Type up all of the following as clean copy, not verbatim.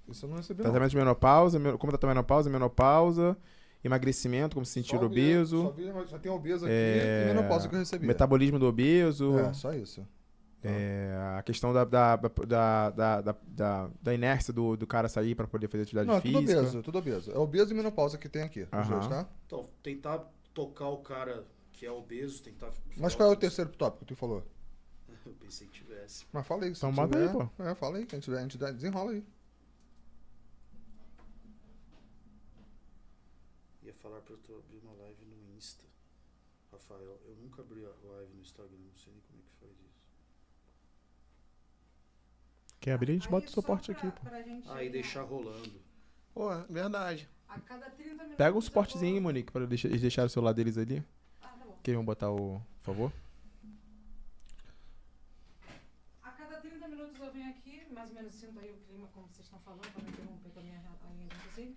Isso eu não recebi, não. Tratamento de menopausa, como tratar menopausa, emagrecimento, como se sentir obeso. Só tem obeso aqui e menopausa que eu recebi. Metabolismo do obeso. Só isso. A questão da inércia do cara sair pra poder fazer atividade física. Tudo obeso. É obeso e menopausa que tem aqui, os dois, tá? Então, tentar tocar o cara que é obeso, tentar... Mas qual é o terceiro tópico que tu falou? Eu pensei que tivesse. Mas fala aí. Então bota aí, pô. Fala aí, que a gente desenrola aí. Ia falar pra tu abrir uma live no Insta. Rafael, eu nunca abri a live no Instagram, não sei nem como é que faz isso. Quer abrir, a gente bota o suporte aqui, pô. Aí deixar rolando. Pô, verdade. A cada 30 minutos. Pega um suportezinho, Monique, pra eles deixarem o celular deles ali. Tá bom. Que eles vão botar o... Por favor. A cada 30 minutos eu venho aqui, mais ou menos sinto aí o clima como vocês estão falando, para não interromper também a linha de raciocínio.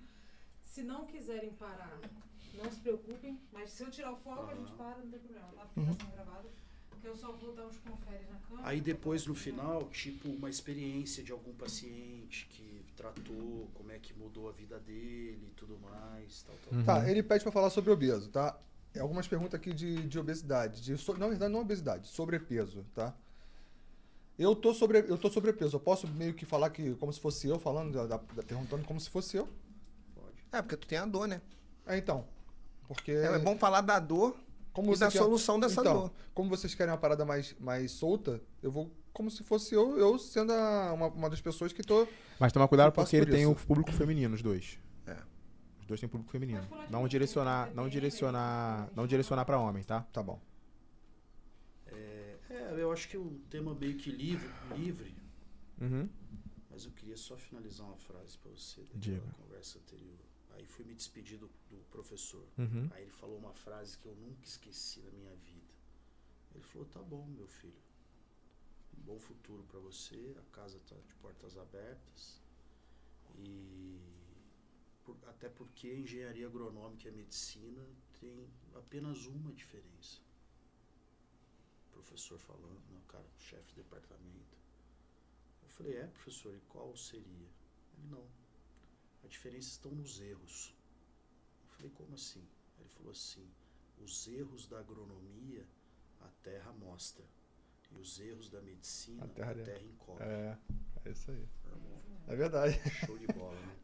Se não quiserem parar, não se preocupem, mas se eu tirar o foco, a gente para, não tem problema, tá? Porque tá sendo gravado. Porque eu só vou dar os conferes na câmera. Aí depois, no final, tipo, uma experiência de algum paciente que tratou, como é que mudou a vida dele e tudo mais, tal. Tá, ele pede pra falar sobre obeso, tá? Algumas perguntas aqui de obesidade. Na verdade, não obesidade, sobrepeso, tá? Eu tô sobrepeso. Eu posso meio que falar que como se fosse eu falando, perguntando como se fosse eu? Pode. Porque tu tem a dor, né? Então. Porque... É bom falar da dor e da solução dessa dor. Como vocês querem uma parada mais solta, eu vou como se fosse eu sendo uma das pessoas que tô... Mas toma cuidado porque ele por tem isso. o público feminino, os dois. É. Os dois têm público feminino. Não direcionar pra homem, tá? Tá bom. Eu acho que é um tema meio que livre, Uhum. mas eu queria só finalizar uma frase pra você Diga. da conversa anterior. Aí fui me despedir do professor. Uhum. Aí ele falou uma frase que eu nunca esqueci na minha vida. Ele falou, tá bom, meu filho. Um bom futuro pra você, a casa tá de portas abertas. Até porque a engenharia agronômica e a medicina tem apenas uma diferença. O professor falando, né, o cara, o chefe de departamento. Eu falei, professor, e qual seria? Ele, não. A diferença estão nos erros. Eu falei, como assim? Ele falou assim, os erros da agronomia a terra mostra. E os erros da medicina a terra encobre. É isso aí. É verdade. Show de bola, né?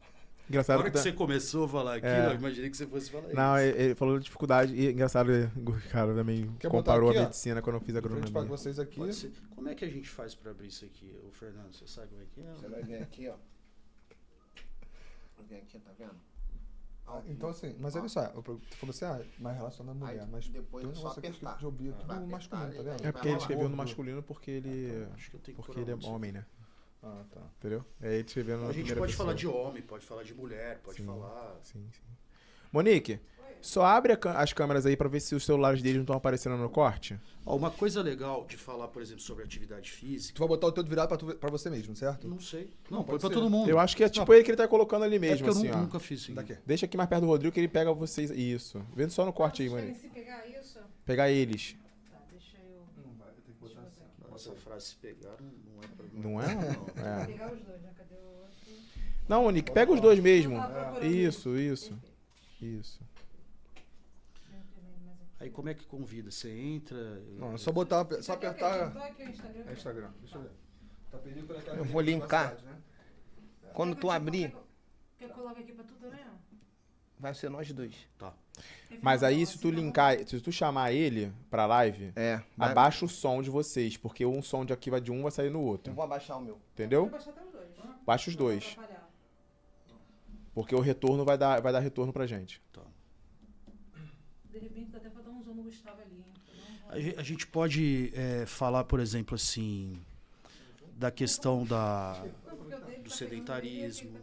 Engraçado Na hora que você começou a falar aquilo, eu imaginei que você fosse falar isso. Não, ele falou de dificuldade. E engraçado, o cara também comparou aqui, a medicina quando eu fiz a agronomia. Pra vocês aqui. Como é que a gente faz pra abrir isso aqui? O Fernando, você sabe como é que é? Você vai vir aqui, ó. Vai vir aqui, tá vendo? Então assim, mas olha só, tu falou assim, mais relacionado à mulher, aí, mas depois tem um só negócio aqui apertar. de ouvir, tudo Vai masculino, apertar, tá vendo? É porque ele escreveu no masculino porque ele é homem, né? Ah, tá. Entendeu? É ele escrevendo na A gente primeira pode pessoa. falar de homem, pode falar de mulher, pode falar... Sim. Monique, só abre as câmeras aí pra ver se os celulares deles não estão aparecendo no corte. Uma coisa legal de falar, por exemplo, sobre atividade física... Tu vai botar o teu virado pra você mesmo, certo? Não sei. Não, põe pode pra ser. todo mundo. Eu acho que é tipo ele que ele tá colocando ali mesmo, porque assim, eu ó. nunca fiz isso. Daqui. Deixa aqui mais perto do Rodrigo que ele pega vocês. Isso. Vendo só no corte aí, Vocês Monique. querem se pegar isso? Pegar eles. Tá, deixa eu... Não vai, tem que botar assim. Essa frase, se pegar, não é pra mim. Não é? Vou É. pegar os dois, né? Cadê o outro? Não, Monique, pega os dois mesmo. Tá procurando Isso. Perfeito. Isso. Aí como é que convida? Você entra... Não, é só botar, só apertar. Tá aqui o Instagram. É Instagram, deixa eu ver. Tá pedindo pra Eu vou linkar. né? Quando tu abrir, Quer que eu coloque aqui pra tu também, ó? vai ser nós dois. Tá. Mas aí, se tu linkar, se tu chamar ele pra live, abaixa o som de vocês, porque um som de aqui vai de um, vai sair no outro. Eu vou abaixar o meu. Entendeu? Vou baixar até os dois. Baixa os dois. Não vai atrapalhar. Porque o retorno vai dar retorno pra gente. De repente dá até pra dar um zoom no Gustavo ali, hein? A gente pode falar, por exemplo, assim, da questão do sedentarismo.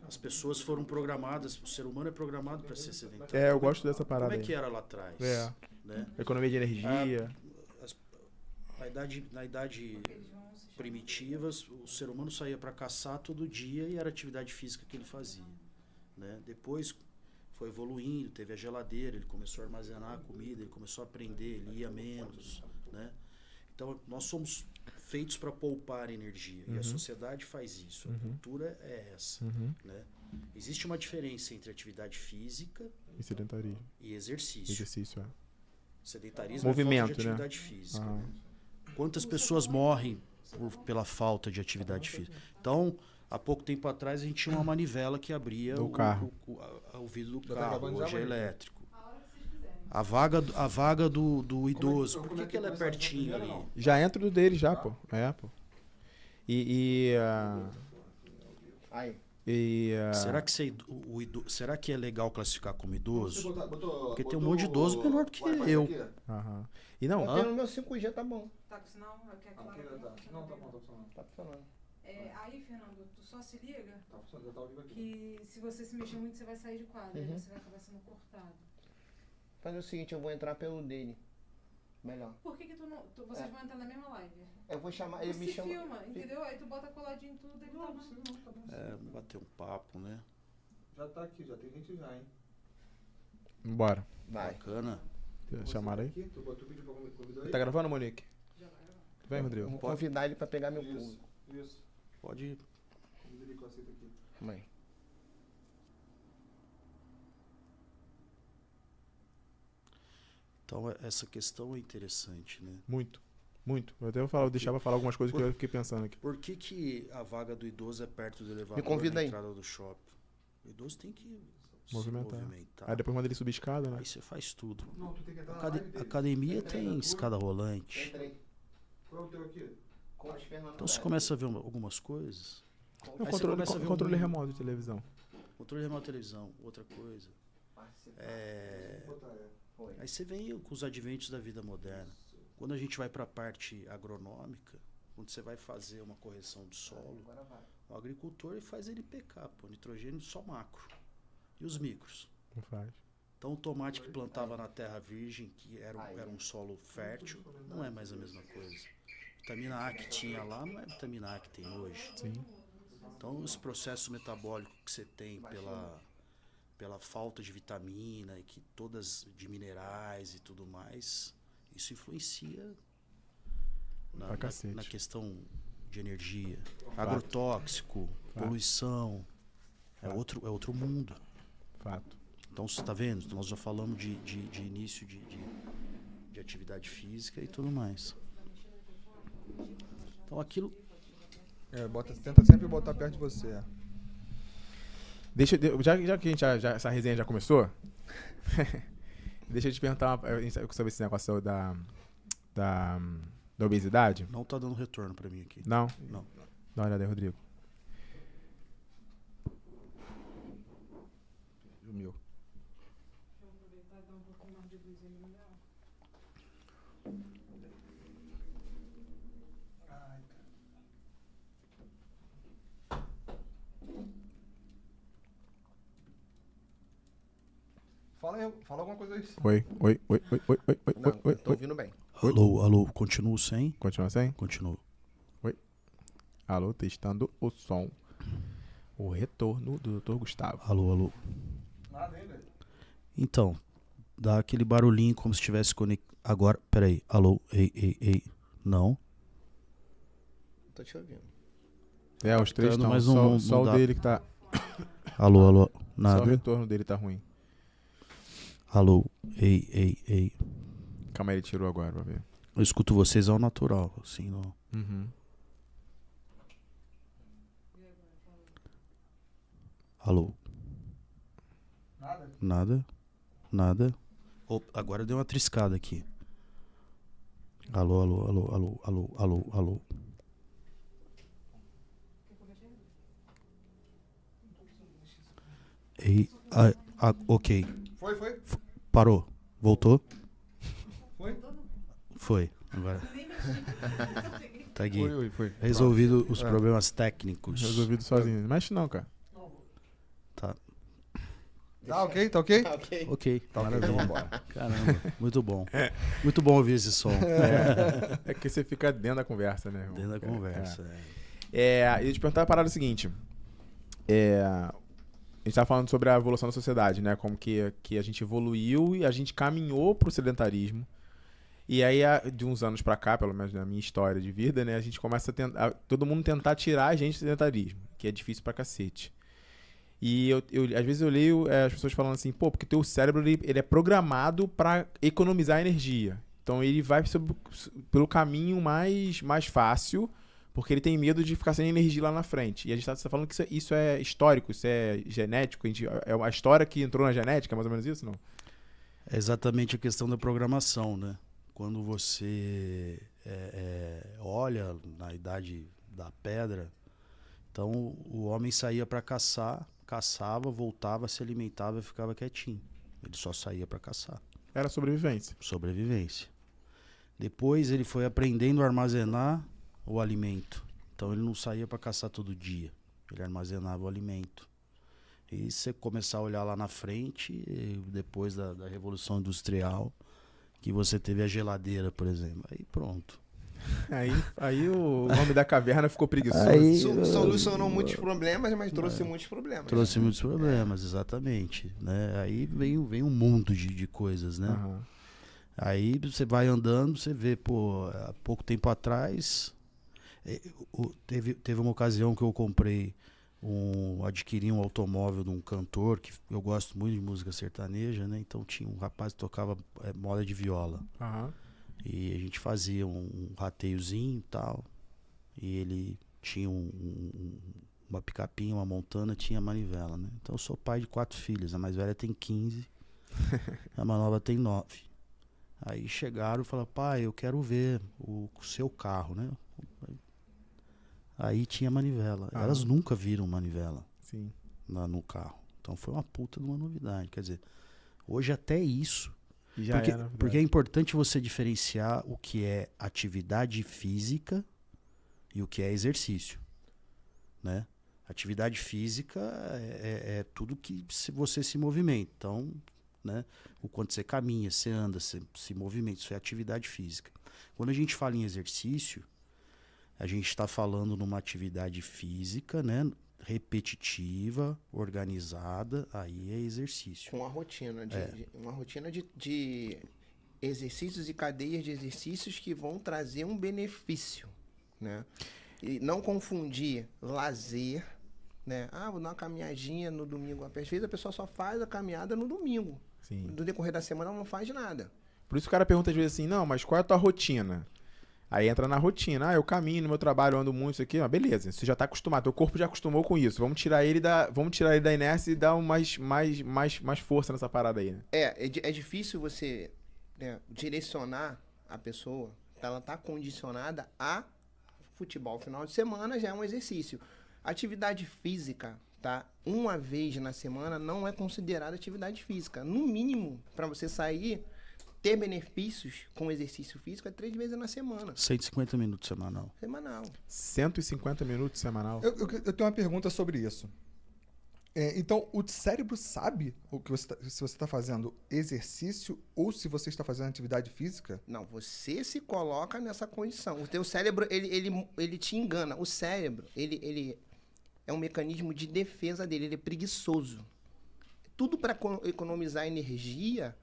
As pessoas foram programadas, o ser humano é programado para ser sedentário. É, eu gosto dessa parada Como é que aí. era lá atrás? É. Né? Economia de energia. Na idade primitiva, o ser humano saía para caçar todo dia e era a atividade física que ele fazia. Né? Depois foi evoluindo, teve a geladeira, ele começou a armazenar a comida, ele começou a aprender, ele ia menos. Né? Então nós somos feitos para poupar energia. E a sociedade faz isso. A cultura é essa. Né? Existe uma diferença entre atividade física e sedentarismo. E exercício. Exercício, Sedentarismo movimento, é falta de atividade física. Né? Quantas pessoas morrem pela falta de atividade física? Então, há pouco tempo atrás, a gente tinha uma manivela que abria o vidro do carro. Hoje é elétrico. A vaga do idoso, por que ela é pertinho ali? Já entra do dele, já, pô. Pô. Será que é legal classificar como idoso? Porque tem um monte de idoso menor do que eu. E não, no meu 5G tá bom. Tá com sinal? Não, tá bom, tá funcionando. Tá funcionando. Aí, Fernando, tu só se liga que se você se mexer muito, você vai sair de quadro. Aí você vai acabar sendo cortado. Fazer o seguinte, eu vou entrar pelo dele. Melhor. Por que tu não... vocês vão entrar na mesma live? Eu vou chamar... Ele me chama... filma, entendeu? Aí tu bota coladinho em tudo, ele tá bom. Bater um papo, né? Já tá aqui, já tem gente já, hein? Bora. Vai. Bacana. Chamaram aí? Tu botou o vídeo pra convidar aí? Tá gravando, Monique? Já vai gravar. Vem, Rodrigo. Vou convidar ele pra pegar meu pulo. Isso. Pode ir. Convida ele que eu aceito aqui. Mãe. Então, essa questão é interessante, né? Muito. Eu até deixava falar algumas coisas que eu fiquei pensando aqui. Por que a vaga do idoso é perto do elevador Me convida na aí. entrada do shopping? O idoso tem que Movimentar. se movimentar. Aí depois manda ele subir escada, né? Aí você faz tudo. Não, tu tem que entrar na live dele. Academia tem escada rolante. Entrei. Qual é o teu aqui? Então você começa a ver algumas coisas. Não, Aí você começa a ver controle um- remoto de televisão. Controle remoto de televisão, outra coisa. Aí você vem com os adventos da vida moderna. Quando a gente vai para a parte agronômica, quando você vai fazer uma correção do solo, o agricultor ele faz NPK, nitrogênio só macro. E os micros? Não faz. Então o tomate que plantava na terra virgem, que era um solo fértil, não é mais a mesma coisa. Vitamina A que tinha lá não é a vitamina A que tem hoje. Sim. Então esse processo metabólico que você tem pela falta de vitamina e que todas de minerais e tudo mais, isso influencia na questão de energia. Agrotóxico, poluição, é outro mundo. Fato. Então você está vendo? Nós já falamos de início de atividade física e tudo mais. Então aquilo... Tenta sempre botar perto de você. Já que essa resenha já começou, deixa eu te perguntar, eu saber esse negócio da obesidade. Não tá dando retorno pra mim aqui. Não? Não. Dá uma olhada aí, Rodrigo. O meu. Vou aproveitar e dar um pouquinho mais de luz ali no meu. Fala alguma coisa aí. Oi. Não, eu tô ouvindo bem. Alô, continuo sem? Continua sem? Continuo. Alô, testando o som. O retorno do Dr. Gustavo. Alô. Nada ainda. Então, dá aquele barulhinho como se estivesse conectado. Agora, peraí. Alô, ei. Não. Tô te ouvindo. Os três estão. Mas Só o dele que tá. Alô. Só o Nada. retorno dele tá ruim. Alô, ei. Calma aí, ele tirou agora pra ver. Eu escuto vocês ao natural, assim, não. Uhum. Alô. Nada. Nada. Agora deu uma triscada aqui. Alô. Ei, ok. Foi? Parou. Voltou? Foi? Agora. Tá aqui. Foi. Resolvido os problemas técnicos. Resolvido sozinho. Não mexe não, cara. Tá. Tá ok? Tá ok? Ok. Tá ok, então Maravilha. vambora. Caramba, muito bom. Muito bom ouvir esse som. É que você fica dentro da conversa, né, irmão? Dentro da conversa. E eu ia te perguntar a parada seguinte. A gente tava falando sobre a evolução da sociedade, né? Como que a gente evoluiu e a gente caminhou pro sedentarismo. E aí, de uns anos pra cá, pelo menos na minha história de vida, né, a gente começa a tentar, todo mundo tentar tirar a gente do sedentarismo, que é difícil pra cacete. E às vezes eu leio as pessoas falando assim, pô, porque teu cérebro ele é programado pra economizar energia. Então ele vai pelo caminho mais fácil, porque ele tem medo de ficar sem energia lá na frente. E a gente tá falando que isso é histórico, isso é genético, é uma história que entrou na genética, mais ou menos isso, não? É exatamente a questão da programação, né? Quando você olha na idade da pedra, então o homem saía para caçar, caçava, voltava, se alimentava e ficava quietinho. Ele só saía para caçar. Era sobrevivência. Sobrevivência. Depois ele foi aprendendo a armazenar o alimento. Então ele não saía para caçar todo dia. Ele armazenava o alimento. E se você começar a olhar lá na frente, depois da Revolução Industrial, que você teve a geladeira, por exemplo. Aí pronto. Aí o homem da caverna ficou preguiçoso. Aí, solucionou muitos problemas, mas trouxe muitos problemas. Trouxe muitos problemas, exatamente. Né? Aí vem um mundo de coisas, né? Uhum. Aí você vai andando, você vê, pô, há pouco tempo atrás, teve uma ocasião que eu adquiri um automóvel de um cantor, que eu gosto muito de música sertaneja, né? Então tinha um rapaz que tocava moda de viola. Uhum. E a gente fazia um rateiozinho e tal. E ele tinha uma picapinha, uma montana, tinha manivela, né? Então eu sou pai de 4 filhos. A mais velha tem 15, a mais nova tem 9. Aí chegaram e falaram, pai, eu quero ver o seu carro, né? Aí tinha manivela. Elas nunca viram manivela. Sim. No carro. Então foi uma puta de uma novidade. Quer dizer, hoje até isso. Porque é importante você diferenciar o que é atividade física e o que é exercício, né? Atividade física é tudo que você se movimenta. Então, né, o quanto você caminha, você anda, você se movimenta, isso é atividade física. Quando a gente fala em exercício, a gente está falando numa atividade física, né, repetitiva, organizada, aí é exercício. Com a rotina, uma rotina de exercícios e cadeias de exercícios que vão trazer um benefício, né? E não confundir lazer, né? Vou dar uma caminhadinha no domingo. Às vezes a pessoa só faz a caminhada no domingo. Sim. No decorrer da semana ela não faz nada. Por isso o cara pergunta às vezes assim, não, mas qual é a tua rotina? Aí entra na rotina. Eu caminho no meu trabalho, eu ando muito, isso aqui. Beleza, você já tá acostumado, teu corpo já acostumou com isso. Vamos tirar ele da inércia e dar mais força nessa parada aí, né? É difícil você, né, direcionar a pessoa. Ela tá condicionada a futebol. Final de semana já é um exercício. Atividade física, tá? Uma vez na semana não é considerada atividade física. No mínimo, para você sair, ter benefícios com exercício físico é 3 vezes na semana. 150 minutos semanal. 150 minutos semanal. Eu tenho uma pergunta sobre isso. Então, o cérebro sabe se você está fazendo exercício ou se você está fazendo atividade física? Não, você se coloca nessa condição. O teu cérebro, ele te engana. O cérebro, ele é um mecanismo de defesa dele, ele é preguiçoso. Tudo para economizar energia,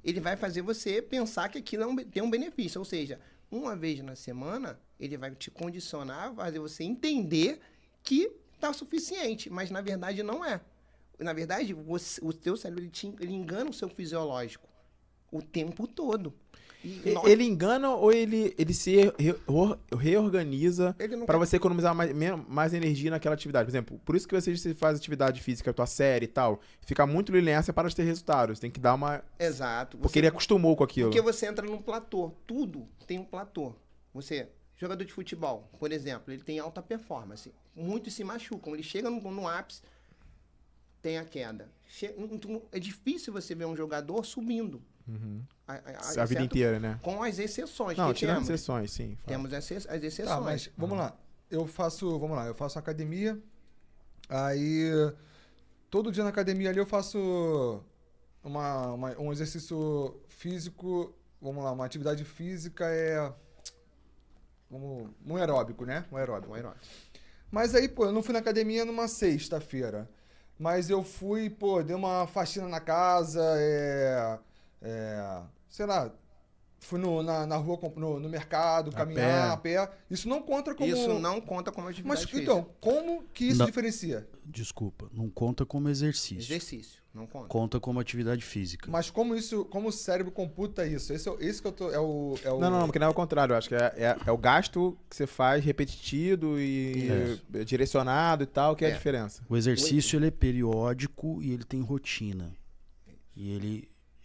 ele vai fazer você pensar que aquilo tem um benefício. Ou seja, uma vez na semana, ele vai te condicionar, fazer você entender que está suficiente, mas na verdade não é. Na verdade, o teu cérebro ele engana o seu fisiológico o tempo todo. Ele engana ou ele se reorganiza para você economizar mais energia naquela atividade? Por exemplo, por isso que você faz atividade física, a tua série e tal, fica muito linear para ter resultados. Tem que dar uma... Exato. Porque ele acostumou com aquilo. Porque você entra num platô. Tudo tem um platô. Jogador de futebol, por exemplo, ele tem alta performance. Muitos se machucam. Ele chega no ápice, tem a queda. É difícil você ver um jogador subindo. Uhum. A vida inteira, né? Com as exceções. Não, tirando exceções, sim. Temos as exceções. Tá, mas vamos lá. Eu faço academia. Aí, todo dia na academia ali eu faço um exercício físico. Vamos lá, uma atividade física um aeróbico, né? Um aeróbico. Mas aí, eu não fui na academia numa sexta-feira. Mas eu fui, dei uma faxina na casa, sei lá, fui na rua, no mercado, caminhar a pé. Isso não conta como... Isso não conta como atividade Mas física. então, como que isso Não. diferencia? Desculpa, não conta como exercício. Exercício, não conta. Conta como atividade física. Mas como o cérebro computa isso? Esse que eu tô... Não, porque não é o contrário. Eu acho que é o gasto que você faz repetitivo e direcionado e tal, que é a diferença. O exercício ele é periódico e ele tem rotina. E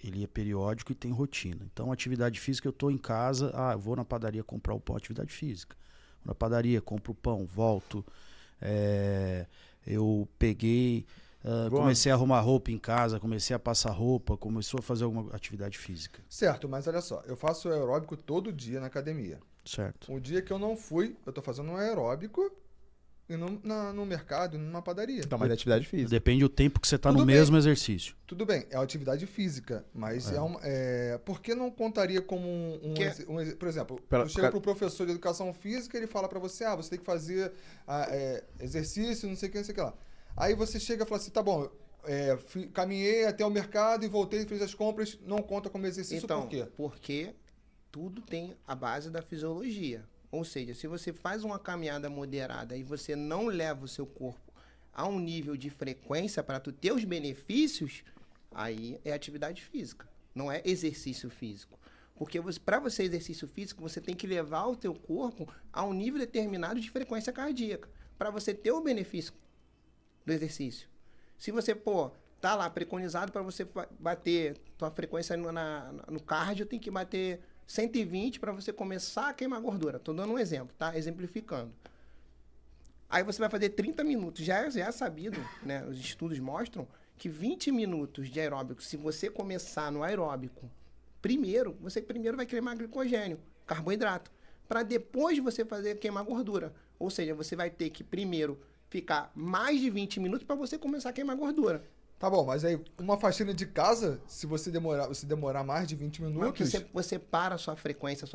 ele é periódico e tem rotina. Então, atividade física, eu estou em casa, eu vou na padaria comprar o pão, atividade física. Vou na padaria, compro o pão, volto. Eu peguei, comecei a arrumar roupa em casa, comecei a passar roupa, começou a fazer alguma atividade física. Certo, mas olha só, eu faço aeróbico todo dia na academia. Certo. O dia que eu não fui, eu tô fazendo um aeróbico e no mercado, numa padaria. Então, mas é atividade física. Depende do tempo que você está Tudo no bem. mesmo exercício. Tudo bem, é uma atividade física, mas por que não contaria como por exemplo, tu chega pro professor de educação física, ele fala pra você, você tem que fazer exercício, não sei o que, não sei o que lá. Aí você chega e fala assim, tá bom, caminhei até o mercado e voltei e fiz as compras, não conta como exercício, Então, por quê? porque tudo tem a base da fisiologia. Ou seja, se você faz uma caminhada moderada e você não leva o seu corpo a um nível de frequência para tu ter os benefícios, aí é atividade física, não é exercício físico. Porque para você exercício físico, você tem que levar o teu corpo a um nível determinado de frequência cardíaca, para você ter o benefício do exercício. Se você, tá lá preconizado para você bater tua frequência no cardio, tem que bater 120 para você começar a queimar gordura. Tô dando um exemplo, tá? Exemplificando. Aí você vai fazer 30 minutos. Já é sabido, né? Os estudos mostram que 20 minutos de aeróbico, se você começar no aeróbico, você primeiro vai queimar glicogênio, carboidrato, para depois você fazer queimar gordura. Ou seja, você vai ter que primeiro ficar mais de 20 minutos para você começar a queimar gordura. Tá bom, mas aí uma faxina de casa, se você demorar mais de 20 minutos... Não, você para a sua frequência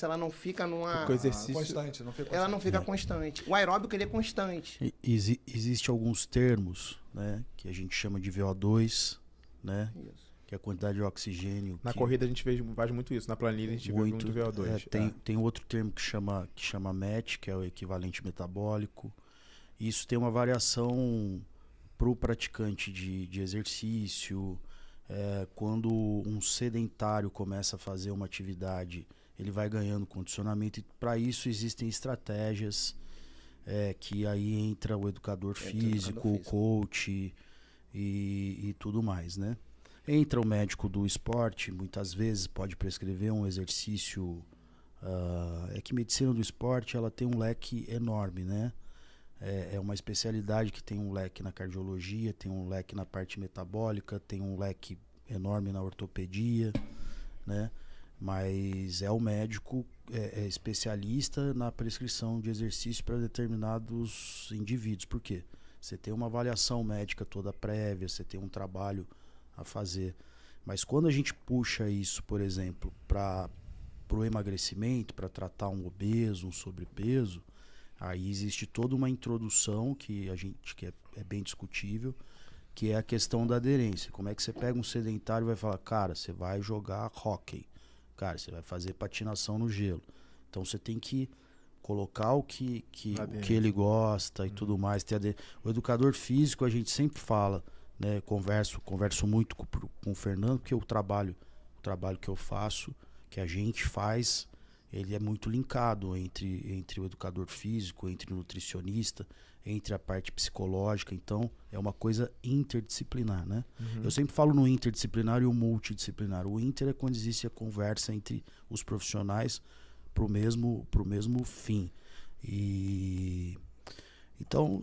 ela não fica numa... constante, não fica constante. Ela não fica constante. O aeróbico, ele é constante. Existem alguns termos, né, que a gente chama de VO2, né, Isso. que é a quantidade de oxigênio. Na corrida a gente faz muito isso. Na planilha a gente vê muito VO2. Tem outro termo que chama MET, que é o equivalente metabólico. Isso tem uma variação para o praticante de exercício. Quando um sedentário começa a fazer uma atividade, ele vai ganhando condicionamento, e para isso existem estratégias que aí entra o educador físico, o coach e tudo mais, né? Entra o médico do esporte, muitas vezes pode prescrever um exercício. É que medicina do esporte ela tem um leque enorme, né? É uma especialidade que tem um leque na cardiologia, tem um leque na parte metabólica, tem um leque enorme na ortopedia, né? Mas o médico especialista na prescrição de exercício para determinados indivíduos. Por quê? Você tem uma avaliação médica toda prévia, você tem um trabalho a fazer. Mas quando a gente puxa isso, por exemplo, para o emagrecimento, para tratar um obeso, um sobrepeso, aí existe toda uma introdução que é bem discutível, que é a questão da aderência. Como é que você pega um sedentário e vai falar, cara, você vai jogar hóquei, cara, você vai fazer patinação no gelo. Então você tem que colocar o que ele gosta e tudo mais. O educador físico, a gente sempre fala, né, converso muito com o Fernando, porque o trabalho que eu faço, que a gente faz, ele é muito linkado entre o educador físico, entre o nutricionista, entre a parte psicológica. Então, é uma coisa interdisciplinar, né? Eu sempre falo no interdisciplinar e o multidisciplinar. O inter é quando existe a conversa entre os profissionais pro mesmo fim. Então,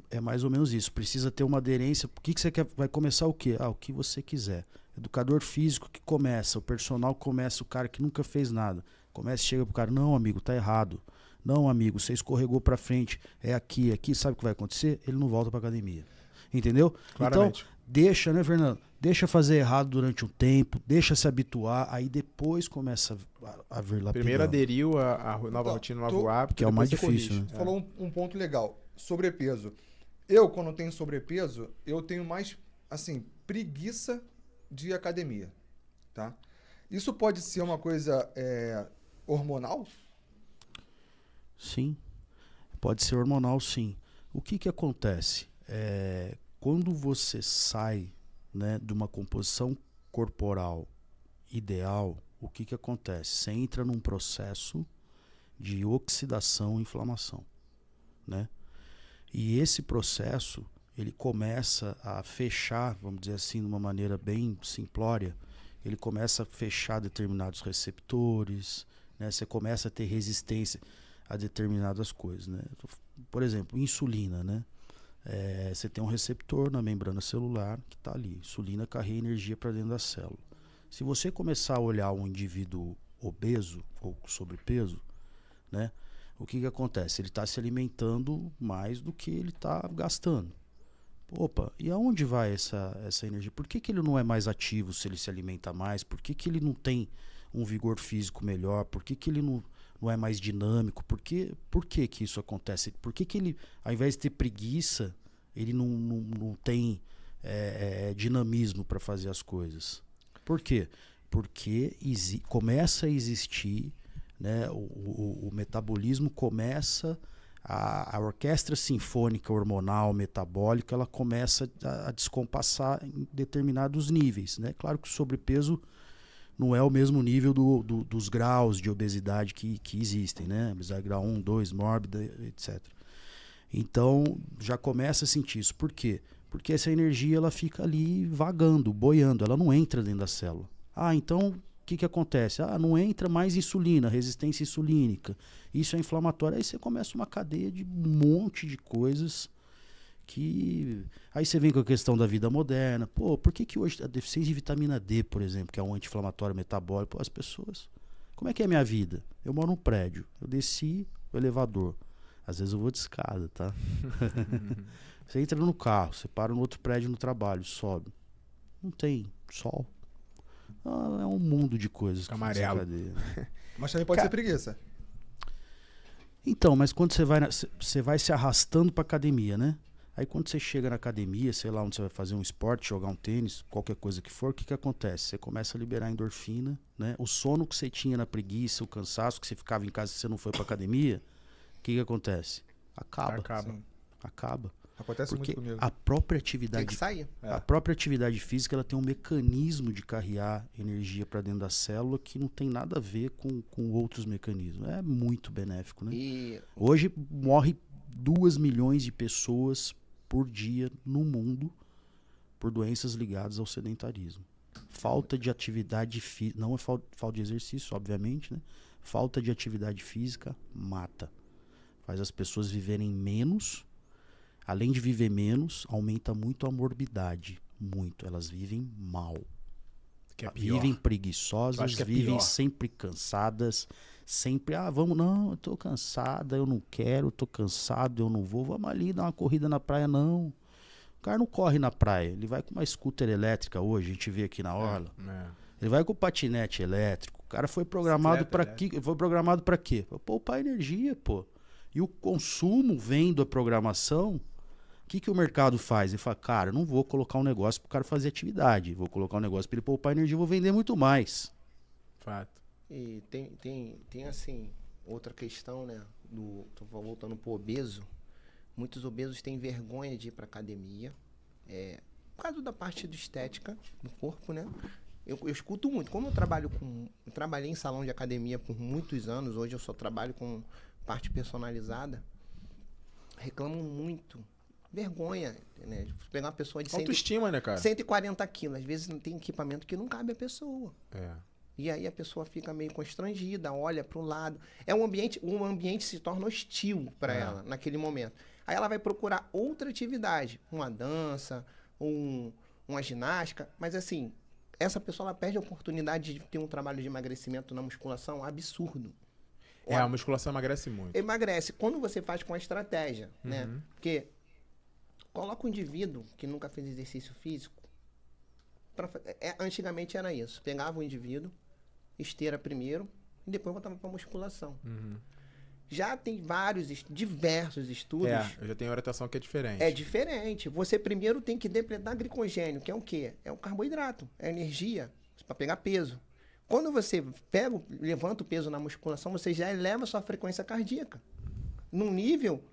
é mais ou menos isso. Precisa ter uma aderência. O que você quer? Vai começar o quê? O que você quiser. Educador físico que começa, o personal começa, o cara que nunca fez nada. Começa, chega pro cara, não, amigo, tá errado. Não, amigo, você escorregou pra frente. É aqui, sabe o que vai acontecer? Ele não volta pra academia. Entendeu? Claramente. Então, deixa, né, Fernando? Deixa fazer errado durante um tempo, deixa se habituar, aí depois começa a vir lá. Primeiro aderiu a nova rotina, novo hábito. Que é o mais difícil, né? Tu falou um ponto legal, sobrepeso. Eu, quando tenho sobrepeso, eu tenho mais, assim, preguiça de academia, tá? Isso pode ser uma coisa hormonal? Sim, pode ser hormonal, sim. O que que acontece? Quando você sai, né, de uma composição corporal ideal, o que que acontece? Você entra num processo de oxidação e inflamação, né? E esse processo, ele começa a fechar, vamos dizer assim, de uma maneira bem simplória, ele começa a fechar determinados receptores, né? Você começa a ter resistência a determinadas coisas, né? Por exemplo, insulina, né? Você tem um receptor na membrana celular que está ali. Insulina carrega energia para dentro da célula. Se você começar a olhar um indivíduo obeso ou com sobrepeso, né? O que que acontece? Ele está se alimentando mais do que ele está gastando. Opa, e aonde vai essa energia? Por que que ele não é mais ativo se ele se alimenta mais? Por que que ele não tem um vigor físico melhor? Por que que ele não é mais dinâmico? Por que que isso acontece? Por que que ele, ao invés de ter preguiça, ele não tem dinamismo para fazer as coisas? Por quê? Porque começa a existir, né, o metabolismo começa, a orquestra sinfônica hormonal metabólica, ela começa a descompassar em determinados níveis, né? Claro que o sobrepeso não é o mesmo nível dos graus de obesidade que existem, né? Obesidade grau 1, 2, mórbida, etc. Então, já começa a sentir isso. Por quê? Porque essa energia ela fica ali vagando, boiando, ela não entra dentro da célula. Então, o que acontece? Não entra mais insulina, resistência insulínica. Isso é inflamatório. Aí você começa uma cadeia de um monte de coisas que... Aí você vem com a questão da vida moderna. Por que hoje a deficiência de vitamina D, por exemplo, que é um anti-inflamatório metabólico, as pessoas... Como é que é a minha vida? Eu moro num prédio. Eu desci o elevador. Às vezes eu vou de escada, tá? Você entra no carro, você para no outro prédio no trabalho, sobe. Não tem sol. É um mundo de coisas. Fica amarelo. Mas também pode ser preguiça. Então, mas quando você vai se arrastando pra academia, né? Aí quando você chega na academia, sei lá onde você vai fazer um esporte, jogar um tênis, qualquer coisa que for, o que acontece? Você começa a liberar endorfina, né? O sono que você tinha na preguiça, o cansaço que você ficava em casa se você não foi pra academia, o que acontece? Acaba. Acontece Porque muito comigo. a própria Tem atividade que sair. A própria atividade física ela tem um mecanismo de carrear energia para dentro da célula que não tem nada a ver com outros mecanismos. É muito benéfico, né? E Hoje morre 2 milhões de pessoas por dia no mundo por doenças ligadas ao sedentarismo. Falta de atividade física, não é falta de exercício, obviamente, né? Falta de atividade física mata. Faz as pessoas viverem menos. Além de viver menos, aumenta muito a morbidade. Muito. Elas vivem mal. Que é pior. Vivem Eu acho preguiçosas, que é vivem pior. sempre cansadas. Sempre, não, eu tô cansada, eu não quero, eu tô cansado, eu não vou. Vamos ali dar uma corrida na praia, não. O cara não corre na praia. Ele vai com uma scooter elétrica hoje, a gente vê aqui na orla. Ele vai com o patinete elétrico. O cara foi programado para quê? Foi programado para quê? Pra poupar energia, pô. E o consumo vem da programação. O que o mercado faz? Ele fala, cara, eu não vou colocar um negócio pro cara fazer atividade. Vou colocar um negócio para ele poupar energia, vou vender muito mais. Fato. E tem assim, outra questão, né? Tô voltando pro obeso. Muitos obesos têm vergonha de ir pra academia. Por causa da parte do estética do corpo, né? Eu escuto muito. Como eu trabalhei em salão de academia por muitos anos, hoje eu só trabalho com parte personalizada. Reclamam muito. Vergonha, né? Pegar uma pessoa de Autoestima, né, cara? 140 quilos. Às vezes não tem equipamento que não cabe a pessoa. É. E aí a pessoa fica meio constrangida, olha para o lado. O ambiente se torna hostil para ela naquele momento. Aí ela vai procurar outra atividade, uma dança, uma ginástica. Mas assim, essa pessoa ela perde a oportunidade de ter um trabalho de emagrecimento na musculação absurdo. A musculação emagrece muito. Emagrece. Quando você faz com a estratégia, né? Porque coloca um indivíduo que nunca fez exercício físico. Antigamente era isso. Pegava o indivíduo, esteira primeiro, e depois voltava para musculação. Já tem diversos estudos. Eu já tenho orientação que é diferente. É diferente. Você primeiro tem que depletar glicogênio, que é o quê? É o carboidrato, é a energia para pegar peso. Quando você levanta o peso na musculação, você já eleva a sua frequência cardíaca. Num nível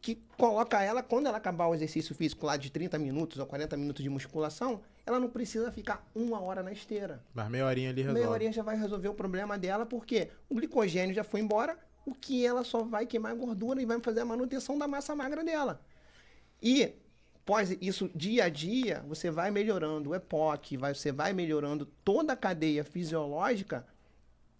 que coloca ela, quando ela acabar o exercício físico lá de 30 minutos ou 40 minutos de musculação, ela não precisa ficar 1 hora na esteira. Mas meia horinha ali resolve. Meia horinha já vai resolver o problema dela, porque o glicogênio já foi embora, o que ela só vai queimar gordura e vai fazer a manutenção da massa magra dela. E, após isso, dia a dia, você vai melhorando o EPOC, você vai melhorando toda a cadeia fisiológica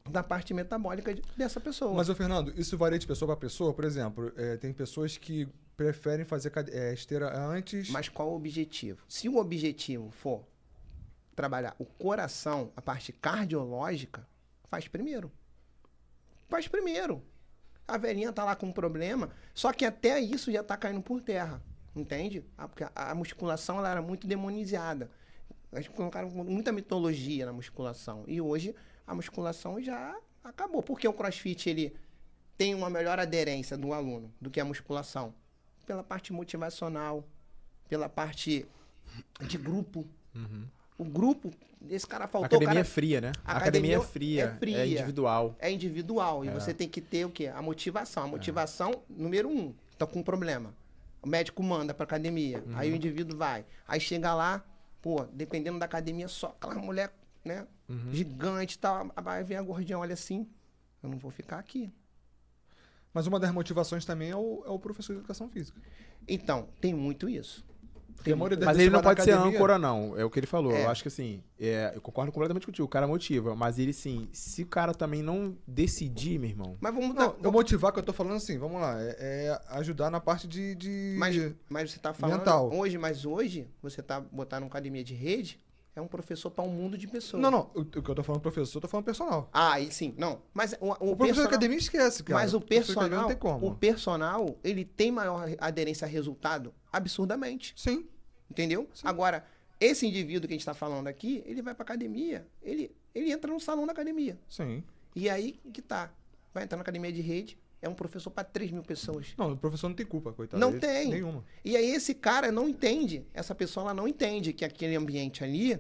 da parte metabólica dessa pessoa. Mas, ô Fernando, isso varia de pessoa para pessoa? Por exemplo, tem pessoas que preferem fazer esteira antes... Mas qual o objetivo? Se o objetivo for trabalhar o coração, a parte cardiológica, faz primeiro. Faz primeiro. A velhinha tá lá com um problema, só que até isso já tá caindo por terra. Entende? Porque a musculação ela era muito demonizada. Eles colocaram muita mitologia na musculação. E hoje a musculação já acabou. Porque o CrossFit ele tem uma melhor aderência do aluno do que a musculação. Pela parte motivacional, pela parte de grupo. O grupo, esse cara faltou... A academia cara, é fria, né? a academia é academia fria. É individual. É individual. E você tem que ter o quê? A motivação. A motivação, número 1, tá com um problema. O médico manda pra academia. Aí o indivíduo vai. Aí chega lá, pô, dependendo da academia, só aquela mulher, né? Gigante e tal. Aí vem a gordinha, olha assim, eu não vou ficar aqui. Mas uma das motivações também é o professor de educação física. Então, tem muito isso. Porque a maioria das Mas vezes ele não vai na pode ser academia- âncora, não. É o que ele falou. É. Eu acho que assim, eu concordo completamente contigo. O cara motiva. Mas ele, sim, se o cara também não decidir, meu irmão. Mas vamos Não, dar... eu motivar que eu tô falando assim, vamos lá, é ajudar na parte de... Mas você tá falando mental. hoje, você tá botando uma academia de rede, é um professor para um mundo de pessoas. Não, o que eu tô falando professor, eu tô falando personal. Ah, aí sim. Não, mas o O professor personal, de academia esquece, cara. mas o professor de academia personal, não tem como. o personal, ele tem maior aderência a resultado absurdamente, Sim. entendeu? Agora, esse indivíduo que a gente tá falando aqui, ele vai pra academia, ele entra no salão da academia. Sim. E aí que tá, vai entrar na academia de rede, é um professor para 3.000 pessoas. Não, o professor não tem culpa, coitado. Não Ele- tem. Nenhuma. E aí esse cara não entende, essa pessoa ela não entende que aquele ambiente ali,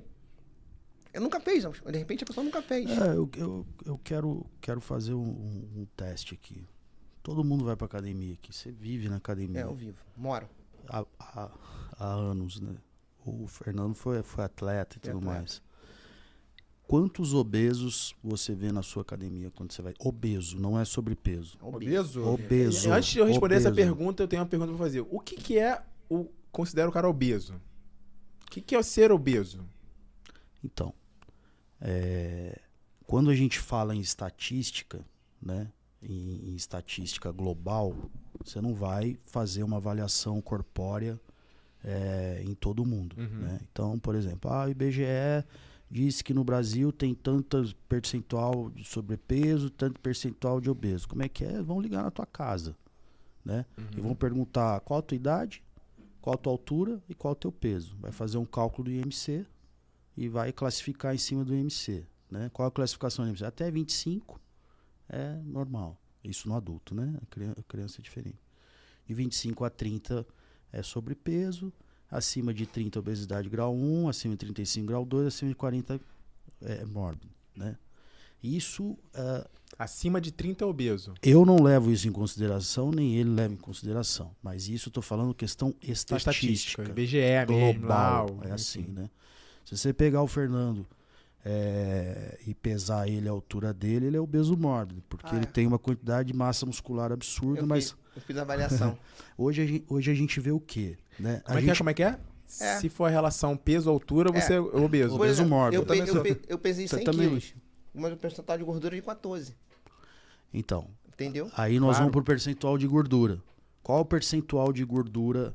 eu nunca fez, de repente a pessoa nunca fez. Eu quero fazer um teste aqui. Todo mundo vai pra academia aqui. Você vive na academia Eu vivo, moro. há anos, né? O Fernando foi atleta e tudo atleta. mais. Quantos obesos você vê na sua academia quando você vai? Obeso, não é sobrepeso. Obeso? Obeso. Antes de eu responder essa obeso. pergunta, eu tenho uma pergunta pra fazer. O que é considera o cara obeso? O que é o ser obeso? Então, quando a gente fala em estatística, né, em estatística global, você não vai fazer uma avaliação corpórea em todo mundo. Né? Então, por exemplo, o IBGE diz que no Brasil tem tanto percentual de sobrepeso, tanto percentual de obeso. Como é que é? Vão ligar na tua casa, né? E vão perguntar qual a tua idade, qual a tua altura e qual o teu peso. Vai fazer um cálculo do IMC e vai classificar em cima do IMC, né? Qual a classificação do IMC? Até 25 é normal. Isso no adulto, né? A criança é diferente. De 25 a 30 é sobrepeso, acima de 30 obesidade grau 1, acima de 35 grau 2, acima de 40 é mórbido, né? Isso, Acima de 30 é obeso. eu não levo isso em consideração, nem ele leva em consideração. Mas isso eu tô falando questão estatística. IBGE mesmo, Global, lá, é assim, né? Se você pegar o Fernando e pesar ele, a altura dele, ele é obeso mórbido, porque ele tem uma quantidade de massa muscular absurda, mas Eu fiz a avaliação. hoje a gente vê o quê? Né? Como é que é? Se for a relação peso-altura, você é obeso. Obeso mórbido. Eu pesei 100 também. quilos, mas o percentual de gordura é de 14, Então, entendeu? aí nós Claro. vamos pro percentual de gordura. Qual o percentual de gordura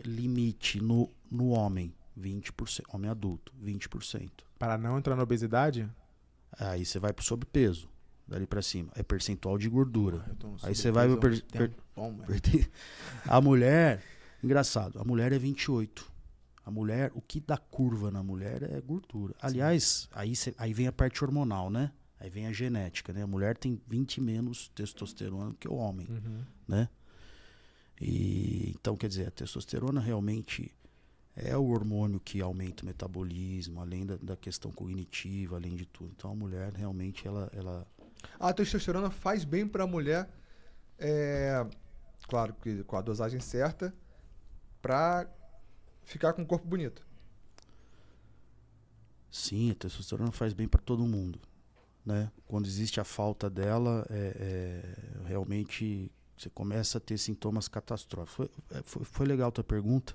limite no homem? 20%. Homem adulto, 20%. Para não entrar na obesidade? Aí você vai pro sobrepeso. Dali pra cima. É percentual de gordura. Eu tô no Aí você vai pro sobrepeso há um tempão, mano. A mulher, engraçado, a mulher é 28. A mulher, o que dá curva na mulher é gordura. Aliás, aí vem a parte hormonal, né? Aí vem a genética, né? A mulher tem 20 menos testosterona que o homem, né? E então, quer dizer, a testosterona realmente é o hormônio que aumenta o metabolismo, além da questão cognitiva, além de tudo. Então a mulher realmente ela A testosterona faz bem pra mulher, claro que com a dosagem certa, pra ficar com um corpo bonito. sim, a testosterona faz bem para todo mundo, né? Quando existe a falta dela, realmente você começa a ter sintomas catastróficos. Foi legal a tua pergunta.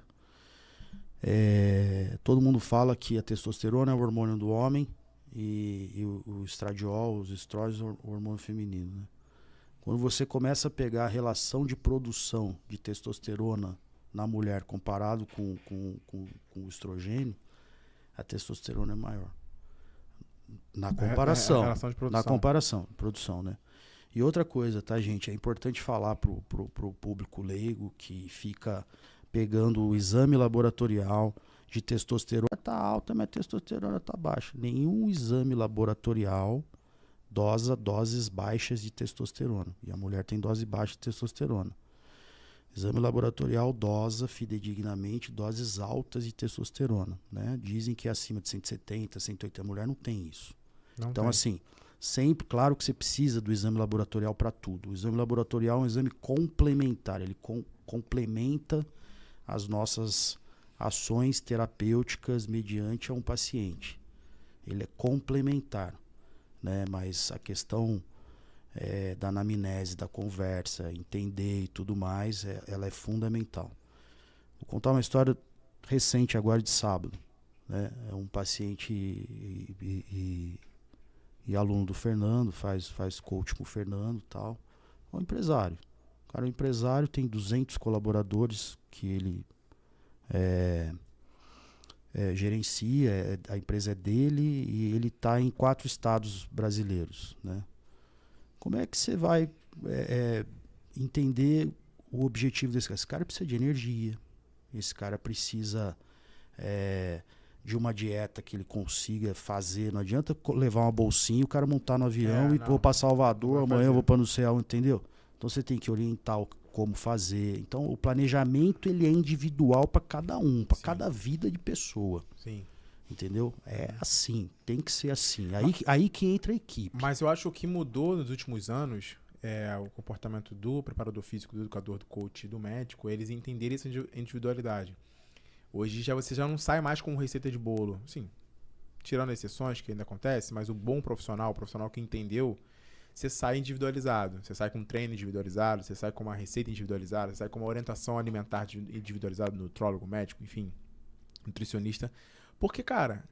Todo mundo fala que a testosterona é o hormônio do homem e o estradiol, os estrógenos, o hormônio feminino, né? Quando você começa a pegar a relação de produção de testosterona na mulher comparado com o estrogênio, a testosterona é maior. Na comparação. A relação de produção. Na comparação, produção, né? E outra coisa, tá, gente? É importante falar pro público leigo que fica pegando o exame laboratorial de testosterona. Tá alta, mas a testosterona tá baixa. Nenhum exame laboratorial dosa doses baixas de testosterona. E a mulher tem dose baixa de testosterona. Exame laboratorial dosa fidedignamente doses altas de testosterona, né? Dizem que é acima de 170, 180. A mulher não tem isso. Não Então, tem. assim, sempre, claro que você precisa do exame laboratorial para tudo. O exame laboratorial é um exame complementar. Ele complementa as nossas ações terapêuticas mediante a um paciente. Ele é complementar, né? Mas a questão da anamnese, da conversa, entender e tudo mais, ela é fundamental. Vou contar uma história recente agora de sábado, né? É um paciente e aluno do Fernando, faz coach com o Fernando e tal. É um empresário. O cara é um empresário, tem 200 colaboradores que ele gerencia, a empresa é dele e ele está em 4 estados brasileiros, né? Como é que você vai entender o objetivo desse cara? Esse cara precisa de energia, esse cara precisa de uma dieta que ele consiga fazer. Não adianta levar uma bolsinha, o cara montar no avião e vou para Salvador, amanhã eu vou para no céu, entendeu? Então você tem que orientar como fazer. Então o planejamento ele é individual para cada um, para cada vida de pessoa. Sim. Entendeu? É assim, tem que ser assim. Aí que entra a equipe. Mas eu acho que o que mudou nos últimos anos é o comportamento do preparador físico, do educador, do coach, do médico, eles entenderem essa individualidade. Hoje você já não sai mais com receita de bolo. Sim, tirando exceções que ainda acontece, mas o bom profissional, o profissional que entendeu, você sai individualizado. Você sai com um treino individualizado, você sai com uma receita individualizada, você sai com uma orientação alimentar individualizada, nutrólogo, médico, enfim, nutricionista. Porque, cara,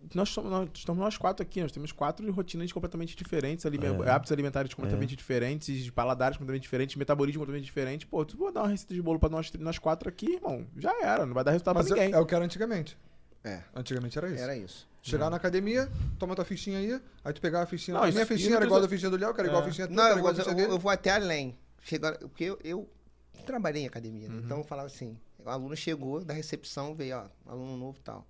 estamos nós 4 aqui, nós temos 4 rotinas completamente diferentes, hábitos alimentares completamente diferentes, de paladares completamente diferentes, metabolismo completamente diferente. Pô, tu vou dar uma receita de bolo pra nós 4 aqui, irmão, já era, não vai dar resultado Mas pra ninguém. é o que era antigamente. É. Antigamente era isso. Era isso. Chegar na academia, toma tua fichinha aí tu pegava a fichinha. Não, A minha isso- fichinha era isso- igual a da fichinha do Léo, que era igual a fichinha tua, Não, que era igual a fichinha dele. eu vou até além. Porque eu trabalhei em academia, né? Então eu falava assim, o aluno chegou da recepção, veio, ó, aluno novo e tal.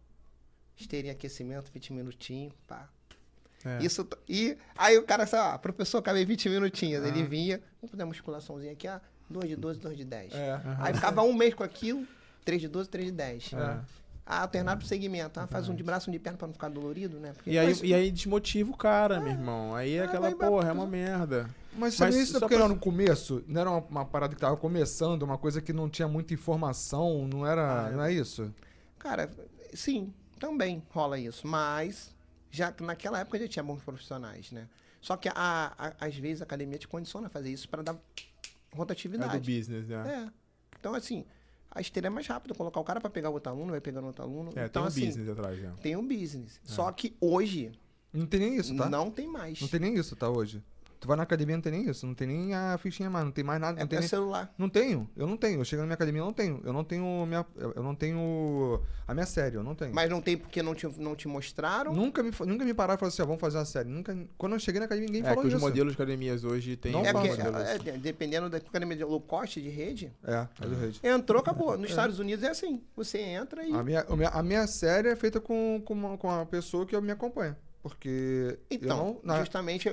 Esteirinha, aquecimento, 20 minutinhos, pá. É. Isso, e aí o cara, ó, professor, acabei 20 minutinhos. Ele vinha, vamos fazer uma musculaçãozinha aqui, 2 de 12, 2 de 10. Aí ficava um mês com aquilo, 3 de 12, 3 de 10. Alternado pro segmento. Faz um de braço, um de perna pra não ficar dolorido, né? Porque E aí desmotiva o cara, meu irmão. Aí é aquela porra, é uma merda. Mas sabe isso só porque pra- era no começo? Não era uma parada que tava começando, uma coisa que não tinha muita informação, não era. Não é isso? Cara, sim, também rola isso. Mas já naquela época já tinha bons profissionais, né? Só que às vezes a academia te condiciona a fazer isso para dar É rotatividade. do business, né? Então, assim, a esteira é mais rápida. Colocar o cara para pegar outro aluno, vai pegando outro aluno. É, então, tem um assim, business atrás, né? tem um business. Só que hoje Não tem nem isso, tá? não tem mais. Não tem nem isso, tá, hoje. Tu vai na academia, não tem nem isso. Não tem nem a fichinha mais, não tem mais nada. É Não tem nem... celular. Não tenho, eu não tenho. Eu chego na minha academia, eu não tenho. Eu não tenho a minha série, eu não tenho. Mas não tem porque não te mostraram. Nunca me pararam e falaram assim, ó, vamos fazer uma série. Nunca, quando eu cheguei na academia, ninguém É falou que os isso. modelos de academias hoje tem Não É fala porque, modelos. dependendo da academia de low cost de rede, É do rede. entrou, acabou. Nos Estados Unidos é assim. Você entra e... A minha série é feita com a pessoa que me acompanha. Porque Então, eu não... justamente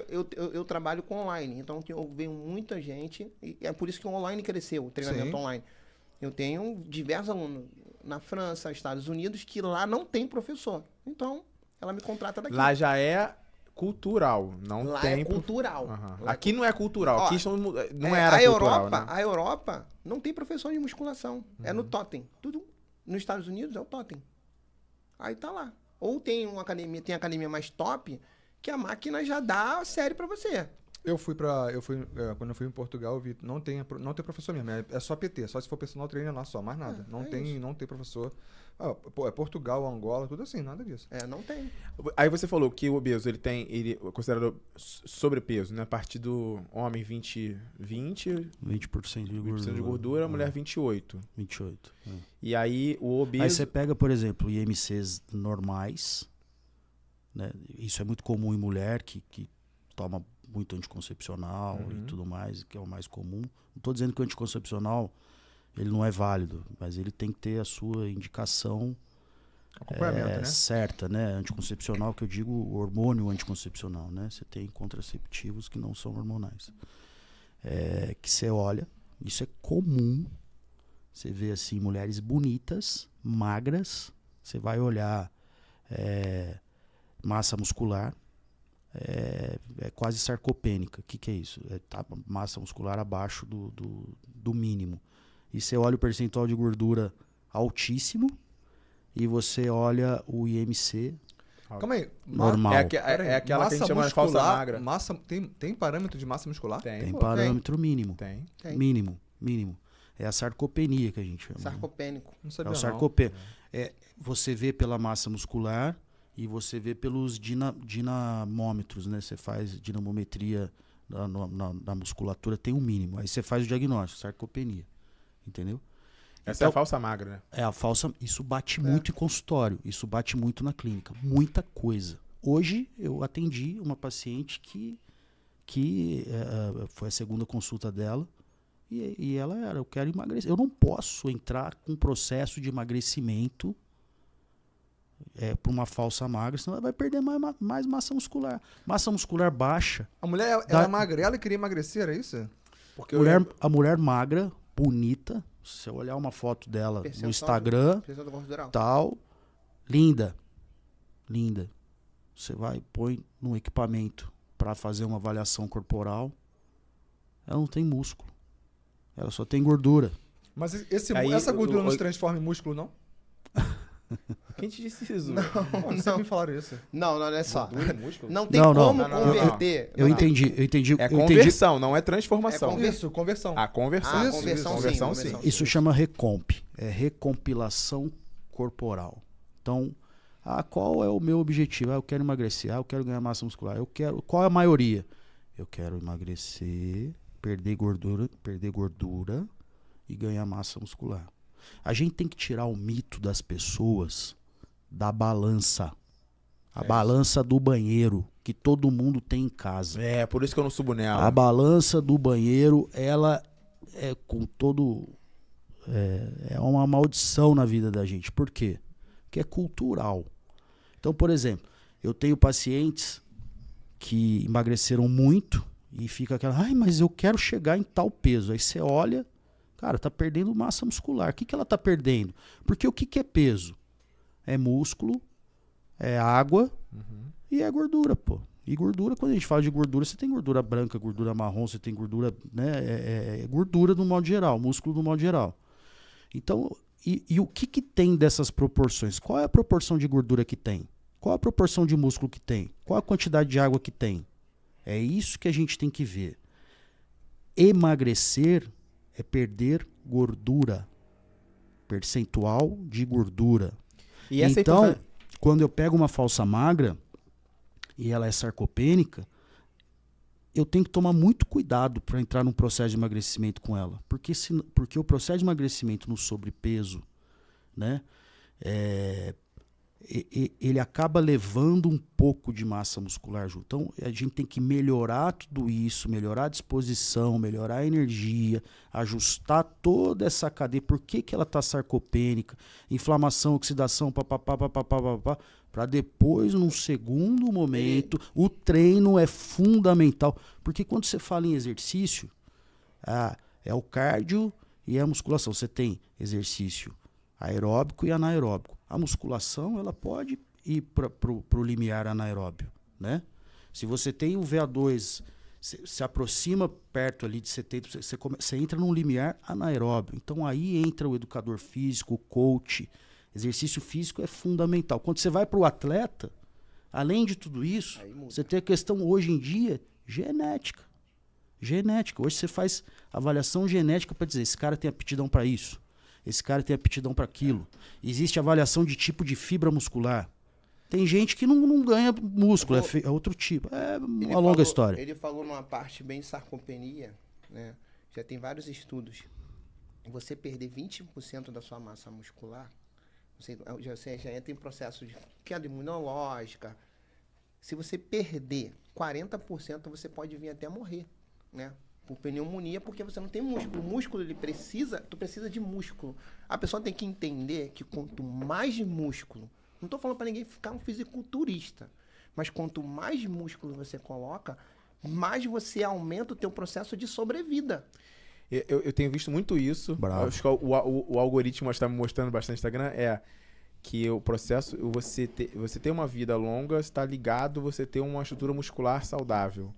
eu trabalho com online. Então eu vejo muita gente. E é por isso que o online cresceu, o treinamento Sim. online. Eu tenho diversos alunos na França, Estados Unidos, que lá não tem professor. Então, ela me contrata daqui. Lá já é cultural, não Lá tem... é cultural. Aham. Lá é Aqui não é cultural, Ó, aqui não era a cultural, Europa, né? a Europa não tem professor de musculação. É no totem. Tudo nos Estados Unidos é o totem. Aí tá lá. Ou tem uma academia, tem academia mais top, que a máquina já dá a série pra você. Quando eu fui em Portugal, eu vi, não tem professor mesmo, é só PT, só se for personal trainer lá, só, mais nada. Não tem professor. É Portugal, Angola, tudo assim, nada disso. Não tem. Aí você falou que o obeso, ele é considerado sobrepeso, né? A partir do homem 20% 20% de gordura. de gordura, mulher 28%. 28. E aí o obeso... Aí você pega, por exemplo, IMCs normais, né? Isso é muito comum em mulher que toma muito anticoncepcional e tudo mais, que é o mais comum. Não estou dizendo que o anticoncepcional ele não é válido, mas ele tem que ter a sua indicação Acompanhamento, né? certa, né? Anticoncepcional, que eu digo o hormônio anticoncepcional, né? Você tem contraceptivos que não são hormonais. Que você olha, isso é comum. Você vê assim, mulheres bonitas, magras, você vai olhar massa muscular, é quase sarcopênica. O que é isso? Tá massa muscular abaixo do mínimo. E você olha o percentual de gordura altíssimo e você olha o IMC Calma aí. normal. É aquela que a gente chama de falsa magra. Tem parâmetro de massa muscular? Tem Pô, parâmetro mínimo. Tem. Tem. Mínimo. É a sarcopenia que a gente chama. né? Sarcopênico. Não É sabia o não. sarcopenia. Você vê pela massa muscular e você vê pelos dinamômetros, né? Você faz dinamometria na musculatura, tem um mínimo. Aí você faz o diagnóstico, sarcopenia. Entendeu? Essa é a falsa magra, né? É a falsa. Isso bate muito em consultório, isso bate muito na clínica. Muita coisa. Hoje eu atendi uma paciente que foi a segunda consulta dela e ela eu quero emagrecer. Eu não posso entrar com um processo de emagrecimento para uma falsa magra, senão ela vai perder mais massa muscular. Massa muscular baixa. A mulher era magrela e queria emagrecer, era isso? Porque A mulher magra, bonita, se você olhar uma foto dela no Instagram, Percentual gordural. tal, linda. Você vai, põe num equipamento para fazer uma avaliação corporal, ela não tem músculo. Ela só tem gordura. Mas Aí, essa gordura não se transforma em músculo, não? Quem te disse isso? Não sempre me falaram isso. Não, olha só. Gordura e músculo? Não tem Não, como não. converter. Eu entendi. É conversão, não é transformação. Isso, conversão. A conversão. Ah, Isso, conversão sim. sim. Isso chama recomp. É recompilação corporal. Então, qual é o meu objetivo? Eu quero emagrecer, eu quero ganhar massa muscular. Qual é a maioria? Eu quero emagrecer, perder gordura e ganhar massa muscular. A gente tem que tirar o mito das pessoas da balança. A balança do banheiro, que todo mundo tem em casa. É, por isso que eu não subo nela. A balança do banheiro, ela é com todo... É uma maldição na vida da gente. Por quê? Porque é cultural. Então, por exemplo, eu tenho pacientes que emagreceram muito e fica aquela, mas eu quero chegar em tal peso. Aí você olha, cara, tá perdendo massa muscular. O que ela tá perdendo? Porque o que é peso? É músculo, é água e é gordura, pô. E gordura, quando a gente fala de gordura, você tem gordura branca, gordura marrom, você tem gordura, né? Gordura no modo geral, músculo no modo geral. Então, e o que tem dessas proporções? Qual é a proporção de gordura que tem? Qual a proporção de músculo que tem? Qual a quantidade de água que tem? É isso que a gente tem que ver. Emagrecer é perder gordura. Percentual de gordura. E essa Então, quando eu pego uma falsa magra e ela é sarcopênica, eu tenho que tomar muito cuidado para entrar num processo de emagrecimento com ela. Porque o processo de emagrecimento no sobrepeso, né, ele acaba levando um pouco de massa muscular junto. Então, a gente tem que melhorar tudo isso, melhorar a disposição, melhorar a energia, ajustar toda essa cadeia. Por que ela está sarcopênica? Inflamação, oxidação, para depois, num segundo momento, o treino é fundamental. Porque quando você fala em exercício, é o cardio e a musculação. Você tem exercício aeróbico e anaeróbico. A musculação, ela pode ir para o limiar anaeróbio, né? Se você tem o VO2, se aproxima perto ali de 70, você entra num limiar anaeróbio. Então aí entra o educador físico, o coach. Exercício físico é fundamental. Quando você vai para o atleta, além de tudo isso, você tem a questão hoje em dia genética. Genética. Hoje você faz avaliação genética para dizer, esse cara tem aptidão para isso, esse cara tem aptidão para aquilo. Existe avaliação de tipo de fibra muscular. Tem gente que não ganha músculo, é outro tipo. É uma longa história. Ele falou numa parte bem sarcopenia, né? Já tem vários estudos. Você perder 20% da sua massa muscular, você já entra em processo de queda imunológica. Se você perder 40%, você pode vir até morrer, né? Por pneumonia, porque você não tem músculo. O músculo, tu precisa de músculo. A pessoa tem que entender que quanto mais músculo, não estou falando para ninguém ficar um fisiculturista, mas quanto mais músculo você coloca, mais você aumenta o teu processo de sobrevida. Eu tenho visto muito isso. Bravo. Acho que o algoritmo está me mostrando bastante no Instagram que o processo, você ter uma vida longa está ligado você ter uma estrutura muscular saudável.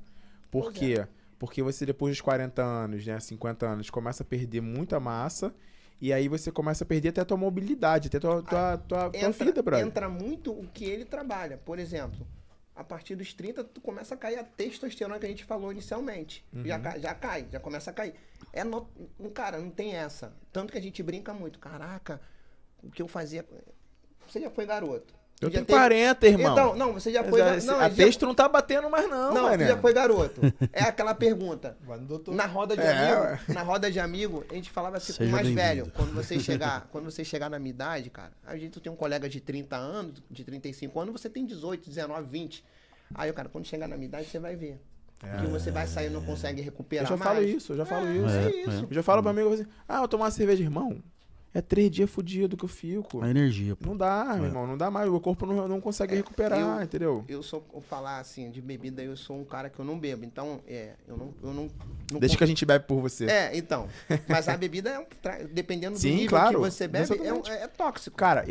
Por quê? Porque você depois dos 40 anos, né, 50 anos, começa a perder muita massa e aí você começa a perder até a tua mobilidade, até a tua vida, brother. Entra muito o que ele trabalha. Por exemplo, a partir dos 30, tu começa a cair a testosterona que a gente falou inicialmente. Uhum. Já começa a cair. Cara, não tem essa. Tanto que a gente brinca muito. Caraca, o que eu fazia... Você já foi garoto. Eu tenho 40, irmão. Então, não, você já foi garoto. A texto não tá batendo mais não, Não, mané. você já foi garoto. É aquela pergunta. Vai no doutor. Na roda de amigo, a gente falava assim, com o Seja mais bem-vindo. velho, quando você chegar na minha idade, cara, a gente tem um colega de 30 anos, de 35 anos, você tem 18, 19, 20. Aí, cara, quando chegar na minha idade, você vai ver. Que você vai sair e não consegue recuperar Eu já mais. falo isso, eu já falo isso. É isso. Eu já falo pro amigo assim, eu tomar uma cerveja, irmão. É 3 dias fudido que eu fico. A energia, pô. Não dá, meu irmão, não dá mais. O meu corpo não consegue recuperar, entendeu? Eu falar assim, de bebida, eu sou um cara que eu não bebo. Então, eu não Deixa que a gente bebe por você. então. Mas a bebida, dependendo do Sim, nível claro, que você bebe, exatamente. é tóxico. Cara,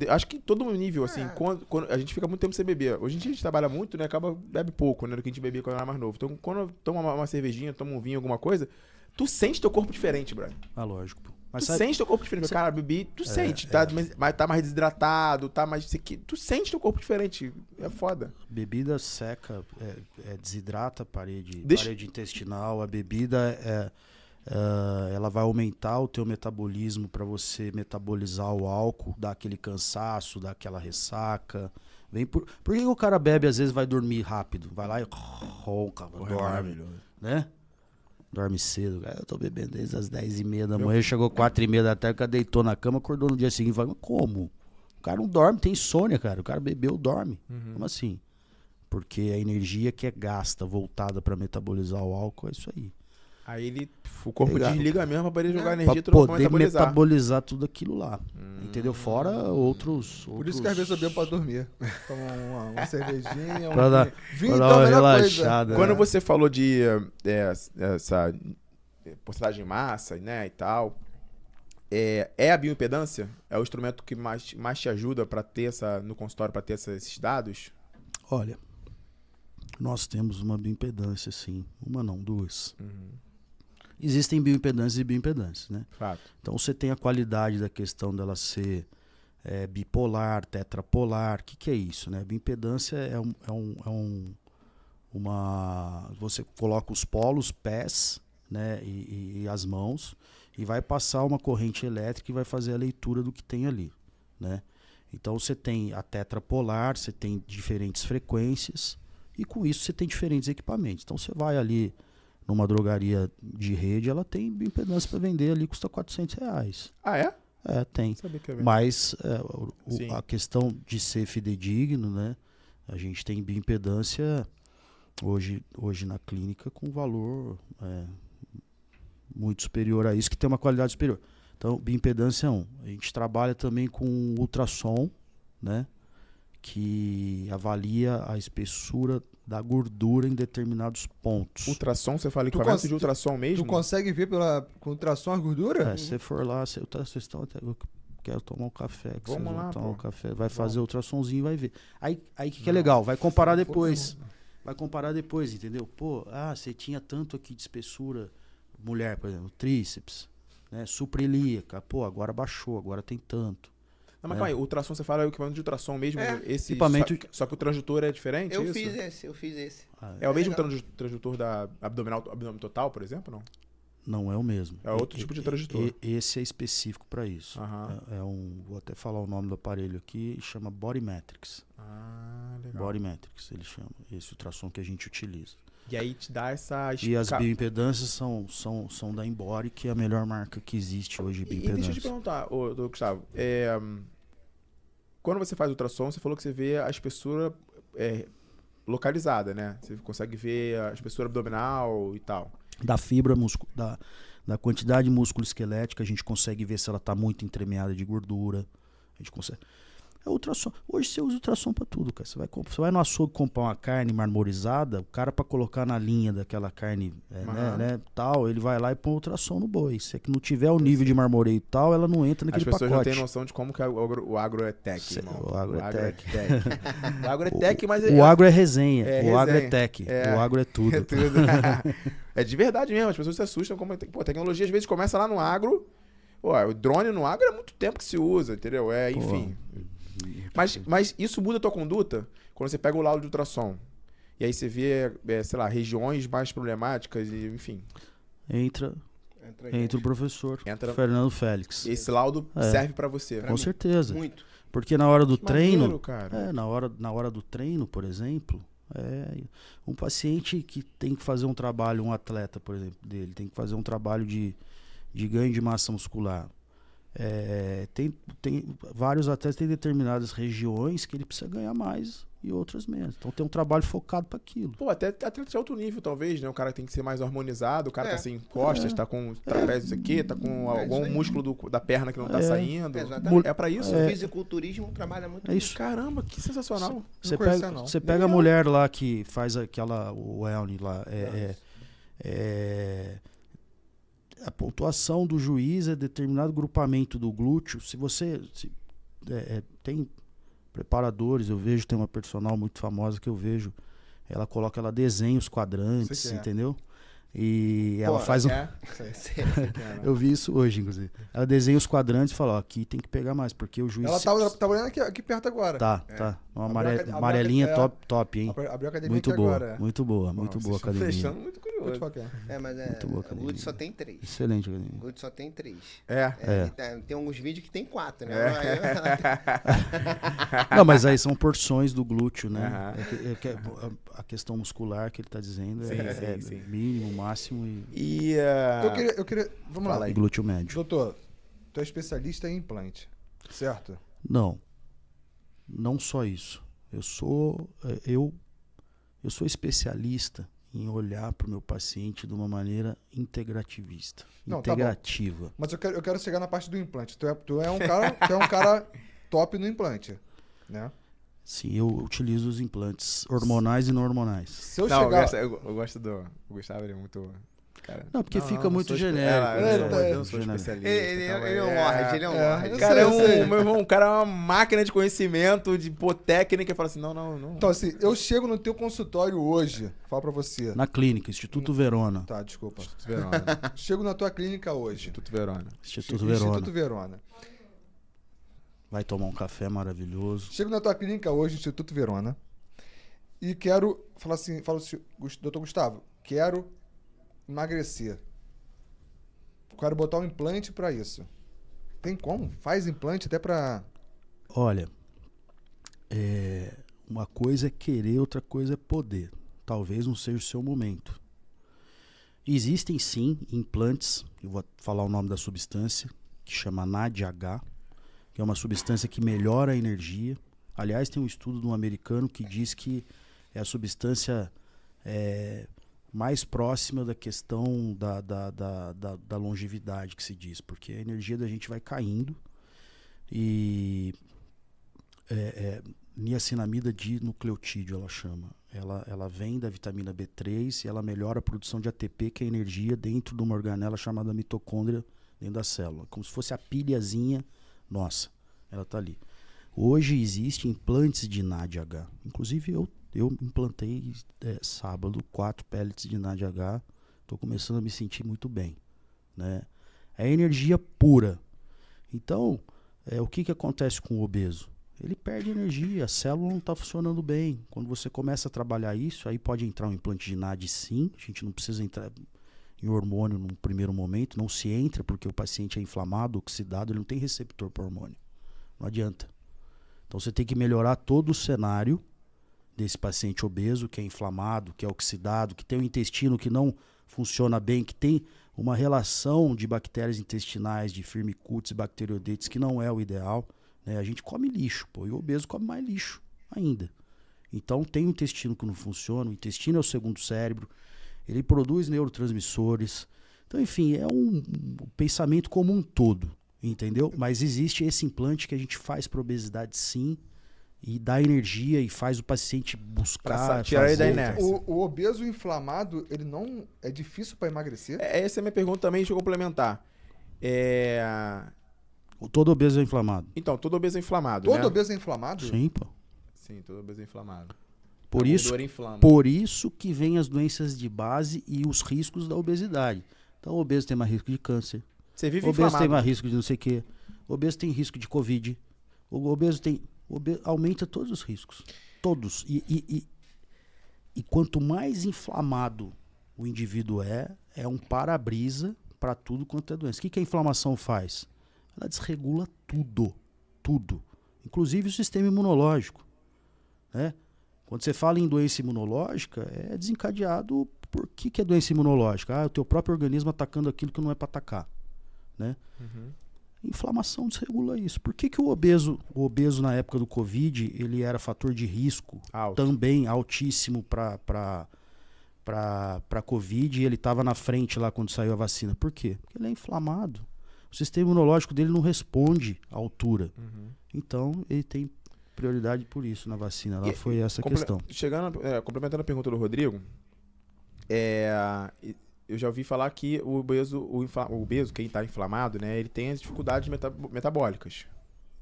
acho que todo nível, assim, quando a gente fica muito tempo sem beber. Hoje em dia a gente trabalha muito, né? Bebe pouco, né? Do que a gente bebia quando era mais novo. Então, quando toma uma cervejinha, toma um vinho, alguma coisa, tu sente teu corpo diferente, brother. Ah, lógico, pô. Tu sente teu corpo diferente. Cara, bebi, tu sente, tá? Mas tá mais desidratado, tá mais... Tu sente teu corpo diferente. É foda. Bebida seca, desidrata a parede intestinal. A bebida, ela vai aumentar o teu metabolismo para você metabolizar o álcool, dar aquele cansaço, dar aquela ressaca. Por que o cara bebe às vezes vai dormir rápido? Vai lá e ronca, dorme, né? Dorme cedo. Cara, eu tô bebendo desde as 10h30 da manhã, chegou 4h30 da tarde, o cara deitou na cama, acordou no dia seguinte. Falei, como? O cara não dorme, tem insônia, cara. O cara bebeu, dorme. Como assim? Porque a energia que é gasta, voltada pra metabolizar o álcool, é isso aí. Aí o corpo desliga mesmo pra poder jogar Pra energia e tudo pra poder metabolizar tudo aquilo lá. Entendeu? Fora outros... Por isso que às vezes eu bebo pra dormir. Toma uma cervejinha, Pra dar vinho, uma então é a melhor relaxada. Quando você falou de essa porcentagem de massa, né, e tal, a bioimpedância? É o instrumento que mais te ajuda para ter no consultório, para ter esses dados? Olha, nós temos uma bioimpedância, sim. Uma não, duas. Existem bioimpedâncias e bioimpedâncias, né? Fato. Então você tem a qualidade da questão dela ser bipolar, tetrapolar. O que é isso, né? Bioimpedância você coloca os polos, pés, né, e as mãos, e vai passar uma corrente elétrica e vai fazer a leitura do que tem ali, né? Então você tem a tetrapolar, você tem diferentes frequências, e com isso você tem diferentes equipamentos. Então você vai ali numa drogaria de rede, ela tem bioimpedância para vender ali, custa R$400. Ah, é? Tem. Sabia que ia ver. Mas Sim. a questão de ser fidedigno, né? A gente tem bioimpedância hoje na clínica com valor muito superior a isso, que tem uma qualidade superior. Então, bioimpedância é um. A gente trabalha também com ultrassom, né? Que avalia a espessura da gordura em determinados pontos. Ultrassom, você fala equipamento de ultrassom mesmo? Tu consegue ver com ultrassom a gordura? Se for lá, quero tomar um café. Que Vamos vocês vão lá, tomar um pô. café. Vai fazer ultrassomzinho e vai ver. Aí que é legal, vai comparar depois. Vai comparar depois, entendeu? Pô, você tinha tanto aqui de espessura, mulher, por exemplo, tríceps, né? Suprailíaca, pô, agora baixou, agora tem tanto. Não, mas calma aí, o ultrassom, você fala é o equipamento de ultrassom mesmo? É. Esse, Equipamento- só que o transdutor é diferente, Eu isso? fiz esse. É o mesmo legal. transdutor da abdominal total, por exemplo, não? Não é o mesmo. É outro tipo de transdutor. Esse é específico para isso. Aham. Vou até falar o nome do aparelho aqui, chama Body Metrics. Ah, legal. Body Metrics, ele chama. Esse ultrassom que a gente utiliza. E aí te dá essa... E as bioimpedâncias são da Embody, que é a melhor marca que existe hoje de E deixa eu te bioimpedância. perguntar, ô, Gustavo, quando você faz ultrassom, você falou que você vê a espessura localizada, né? Você consegue ver a espessura abdominal e tal. Da fibra, da quantidade de músculo esquelética, a gente consegue ver se ela está muito entremeada de gordura. A gente consegue. É ultrassom. Hoje você usa ultrassom para tudo, cara. Você vai no açougue comprar uma carne marmorizada, o cara para colocar na linha daquela carne, tal, ele vai lá e põe ultrassom no boi. Se é que não tiver o nível de marmoreio tal, ela não entra As naquele pessoas pacote. não têm noção de como que o agro é tech, irmão. O agro é tech. O agro é tech, mas... O agro é resenha, É o agro é resenha. tech, É. o agro é tudo. É tudo. É de verdade mesmo, as pessoas se assustam como... Pô, a tecnologia às vezes começa lá no agro. Pô, o drone no agro é muito tempo que se usa, entendeu? Enfim... Mas isso muda a tua conduta quando você pega o laudo de ultrassom. E aí você vê, sei lá, regiões mais problemáticas e, enfim. Entra o professor Entra- Fernando Félix. Esse laudo serve pra você. Com certeza. Muito. Porque na hora do Que treino, maneiro, cara. na hora do treino, por exemplo, um paciente que tem que fazer um trabalho, um atleta, por exemplo, dele, tem que fazer um trabalho de ganho de massa muscular. Tem vários atletas têm determinadas regiões que ele precisa ganhar mais e outras menos. Então tem um trabalho focado para aquilo. Pô, até atleta de alto nível, talvez, né? O cara tem que ser mais harmonizado, o cara tá sem costas, tá com trapézio isso aqui, tá com algum isso aí. músculo da perna que não tá saindo. Exatamente. É pra isso? O fisiculturismo trabalha muito É isso. Caramba, que sensacional. Você conhecia, pega, não. você pega a mulher lá que faz o wellness lá, a pontuação do juiz é determinado grupamento do glúteo. Se você tem preparadores, eu vejo, tem uma personal muito famosa que eu vejo, ela desenha os quadrantes, Sei que é. entendeu? E ela faz Sei. eu vi isso hoje, inclusive. Ela desenha os quadrantes e fala, ó, aqui tem que pegar mais, porque o juiz... Ela tá olhando aqui perto agora. Tá. Uma Abriu a amarelinha academia- top, hein? Abriu a academia Muito aqui boa, agora. muito boa a Vocês estão academia. deixando muito Vou te curioso. falar que é. mas Muito boa o academia. glúteo só tem 3. Excelente academia. O glúteo só tem 3. É. Tem alguns vídeos que tem 4, né? Não, mas aí são porções do glúteo, né? Aham. A questão muscular que ele tá dizendo Sim, é sim. mínimo, máximo e E... Eu queria. Vamos lá. Fala aí. glúteo médio. Doutor, tu é especialista em implante, certo? Não só isso. Eu sou especialista em olhar para o meu paciente de uma maneira integrativista, Não, tá bom. integrativa. Mas eu quero chegar na parte do implante. Tu é um cara top no implante, né? Sim, eu utilizo os implantes hormonais e não hormonais. Se eu Não, chegar... eu gosto do... O Gustavo, ele é muito... Cara, Não, porque fica muito sou genérico. Eu É, não sou genérico. especialista. Ele então, é um lorde, ele é um lorde. eu Cara, sei. meu irmão, o cara é uma máquina de conhecimento, de técnica, e fala assim, não. Então, assim, eu chego no teu consultório hoje, falo pra você. Na clínica, Instituto Verona. Tá, desculpa. Instituto Verona. Chego na tua clínica hoje. Instituto Verona. Instituto Verona. Instituto Verona. Vai tomar um café maravilhoso. Chego na tua clínica hoje, Instituto Verona, e quero falo assim, doutor Gustavo, quero emagrecer. Quero botar um implante pra isso. Tem como? Faz implante até pra... Olha, uma coisa é querer, outra coisa é poder. Talvez não seja o seu momento. Existem sim implantes, eu vou falar o nome da substância, que chama NADH, que é uma substância que melhora a energia. Aliás, tem um estudo de um americano que diz que é a substância mais próxima da questão da longevidade, que se diz, porque a energia da gente vai caindo e niacinamida dinucleotídeo, ela chama. Ela vem da vitamina B3 e ela melhora a produção de ATP, que é energia dentro de uma organela chamada mitocôndria dentro da célula. Como se fosse a pilhazinha nossa, ela tá ali. Hoje existem implantes de NADH. Inclusive eu implantei sábado 4 pellets de NADH. Estou começando a me sentir muito bem, né? É energia pura. Então, o que acontece com o obeso? Ele perde energia, a célula não está funcionando bem. Quando você começa a trabalhar isso, aí pode entrar um implante de NAD sim. A gente não precisa entrar em hormônio num primeiro momento. Não se entra porque o paciente é inflamado, oxidado, ele não tem receptor para hormônio. Não adianta. Então você tem que melhorar todo o cenário desse paciente obeso, que é inflamado, que é oxidado, que tem o intestino que não funciona bem, que tem uma relação de bactérias intestinais, de firmicutes e bacteroidetes, que não é o ideal. Né? A gente come lixo, pô, e o obeso come mais lixo ainda. Então tem o intestino que não funciona, o intestino é o segundo cérebro, ele produz neurotransmissores. Então, enfim, é um pensamento como um todo, entendeu? Mas existe esse implante que a gente faz para obesidade sim, e dá energia e faz o paciente buscar. Tirar ele da fazer. inércia. O obeso inflamado, ele não é difícil para emagrecer? Essa é a minha pergunta também, deixa eu complementar. Todo obeso é inflamado. Então, todo obeso é inflamado, Todo né? obeso é inflamado? Sim, pô. Sim, todo obeso é inflamado. Por A isso, gordura inflama. por isso que vem as doenças de base e os riscos da obesidade. Então, o obeso tem mais risco de câncer. Você vive O obeso inflamado. tem mais risco de não sei o quê. O obeso tem risco de Covid. O obeso tem... aumenta todos os riscos. Todos. E quanto mais inflamado o indivíduo é um para-brisa para tudo quanto é doença. O que a inflamação faz? Ela desregula tudo. Tudo. Inclusive o sistema imunológico. Né? Quando você fala em doença imunológica, é desencadeado por que é doença imunológica? O teu próprio organismo atacando aquilo que não é para atacar. Né? Uhum. Inflamação desregula isso. Por que o obeso na época do Covid, ele era fator de risco Alto. também altíssimo para Covid, e ele estava na frente lá quando saiu a vacina? Por quê? Porque ele é inflamado. O sistema imunológico dele não responde à altura. Uhum. Então, ele tem prioridade por isso na vacina. Lá E- foi essa a questão. Complementando a pergunta do Rodrigo, eu já ouvi falar que o obeso, quem está inflamado, né, ele tem as dificuldades metabólicas,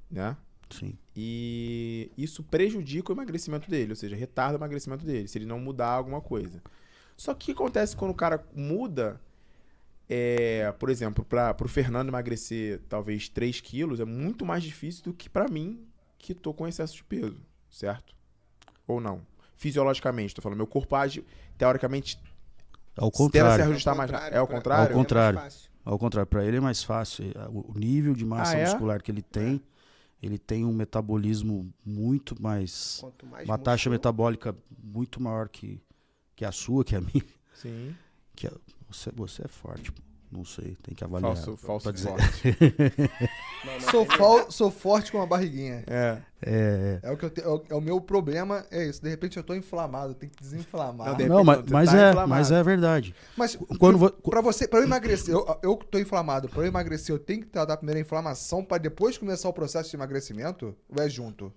né? Sim. E isso prejudica o emagrecimento dele, ou seja, retarda o emagrecimento dele, se ele não mudar alguma coisa. Só que o que acontece quando o cara muda, por exemplo, para o Fernando emagrecer talvez 3 quilos, é muito mais difícil do que para mim, que tô com excesso de peso, certo? Ou não? Fisiologicamente, tô falando, meu corpo age, teoricamente, Ao tenta se contrário. ajustar mais. É ao pra- contrário? Ao contrário. É mais fácil. Ao contrário, para ele é mais fácil. O nível de massa é? muscular que ele tem um metabolismo muito mais... Quanto mais Uma taxa músculo- metabólica muito maior que a sua, que a minha. Sim. Você é forte. Não sei, tem que avaliar. Falso pra dizer. forte. Sou forte com uma barriguinha. É. É o que eu é o meu problema é isso. De repente eu tô inflamado, tem que desinflamar. Não, de Não, repente você mas tá é, inflamado. mas é verdade. Mas Quando pra eu emagrecer, eu tô inflamado, pra eu emagrecer, eu tenho que tratar primeiro a inflamação pra depois começar o processo de emagrecimento? Ou é junto?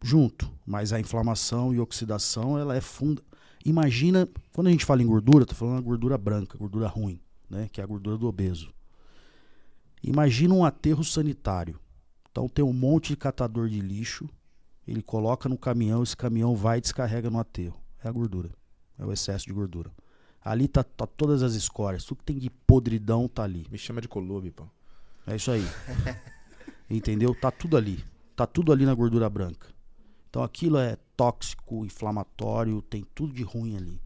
Junto, mas a inflamação e oxidação, ela é funda. Imagina, quando a gente fala em gordura, tô falando da gordura branca, gordura ruim, né, que é a gordura do obeso. Imagina um aterro sanitário. Então tem um monte de catador de lixo, ele coloca no caminhão, esse caminhão vai e descarrega no aterro. É a gordura, é o excesso de gordura. Ali tá todas as escórias, tudo que tem de podridão tá ali. Me chama de colube, pô. É isso aí. Entendeu? Tá tudo ali. Tá tudo ali na gordura branca. Então aquilo é tóxico, inflamatório, tem tudo de ruim ali.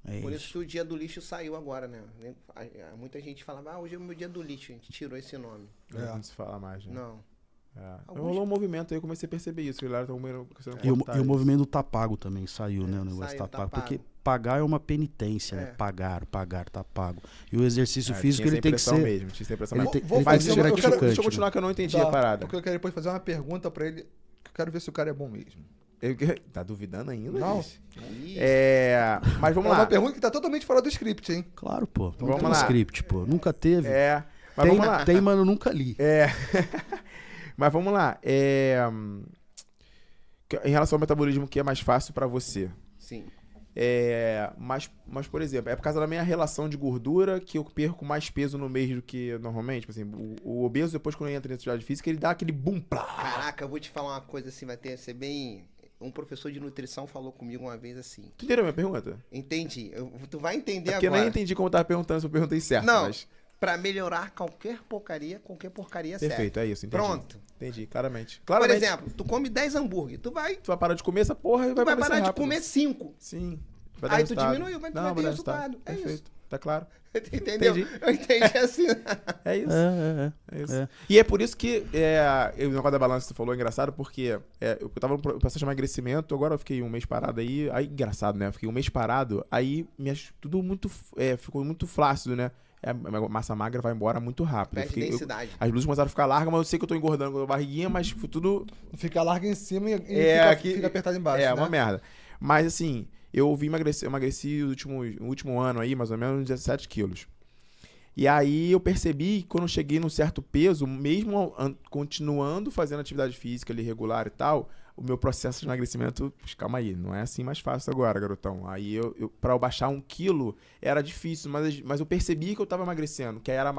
É Por isso isso. que o dia do lixo saiu agora, né? Muita gente falava, hoje é o meu dia do lixo. A gente tirou esse nome. Não se fala mais, né? Não. Alguns- Rolou um movimento aí, eu comecei a perceber isso. Que a galera tá começando a E cortar o isso. movimento do tá pago também saiu, né? O negócio saiu, tá tá pago. pago. Porque pagar é uma penitência, né? É. Pagar, tá pago. E o exercício físico, tinha ele essa tem que impressão ser. mesmo, tinha essa impressão Ele mesmo. tem, Vou ele fazer tem que ser uma- eu quero- gratificante. Deixa eu continuar que eu não entendi a parada. Porque eu quero depois fazer uma pergunta pra ele, que eu quero ver se o cara é bom mesmo. Tá duvidando ainda? Não. gente? Ih, Mas vamos É uma lá. pergunta que tá totalmente fora do script, hein? Claro, pô. Não Vamos tem lá. script, pô. Nunca teve. Mas Tem, vamos lá. tem, mas eu nunca li. Mas vamos lá. Em relação ao metabolismo, o que é mais fácil pra você? sim. Mas, por exemplo, é por causa da minha relação de gordura que eu perco mais peso no mês do que normalmente. Tipo assim, o obeso, depois quando ele entra em atividade física, ele dá aquele boom, plá. Caraca, eu vou te falar uma coisa assim, vai ser bem... Um professor de nutrição falou comigo uma vez assim. Tu entendeu a minha pergunta? Entendi. Tu vai entender Porque eu agora. nem entendi como eu tava perguntando, se eu perguntei certo. Não, Mas... pra melhorar qualquer porcaria serve. Perfeito, é isso, entendi. Pronto. Entendi, claramente. Por exemplo, tu come 10 hambúrguer, tu vai parar de comer essa porra e vai parar emagrecer de rápido. comer 5. Sim. Vai dar Aí tu resultado. diminuiu, vai Não, ter dar resultado. É Perfeito. isso. Tá claro. Entendeu? Entendi. Eu entendi assim. É isso. É isso. É. E é por isso que o negócio da balança que tu falou é engraçado, porque eu tava no processo de emagrecimento, agora eu fiquei um mês parado aí engraçado, né? Eu fiquei um mês parado, aí tudo muito, ficou muito flácido, né? A massa magra vai embora muito rápido. Perde densidade. As blusas começaram a ficar largas, mas eu sei que eu tô engordando com a barriguinha, mas foi tudo... Fica larga em cima e fica apertado embaixo, É, né? uma merda. Mas assim, eu emagreci no último ano aí, mais ou menos, 17 quilos. E aí eu percebi que quando eu cheguei num certo peso, mesmo continuando fazendo atividade física ali regular e tal, o meu processo de emagrecimento, calma aí, não é assim mais fácil agora, garotão. Aí pra eu baixar 1 quilo era difícil, mas eu percebi que eu tava emagrecendo, que aí era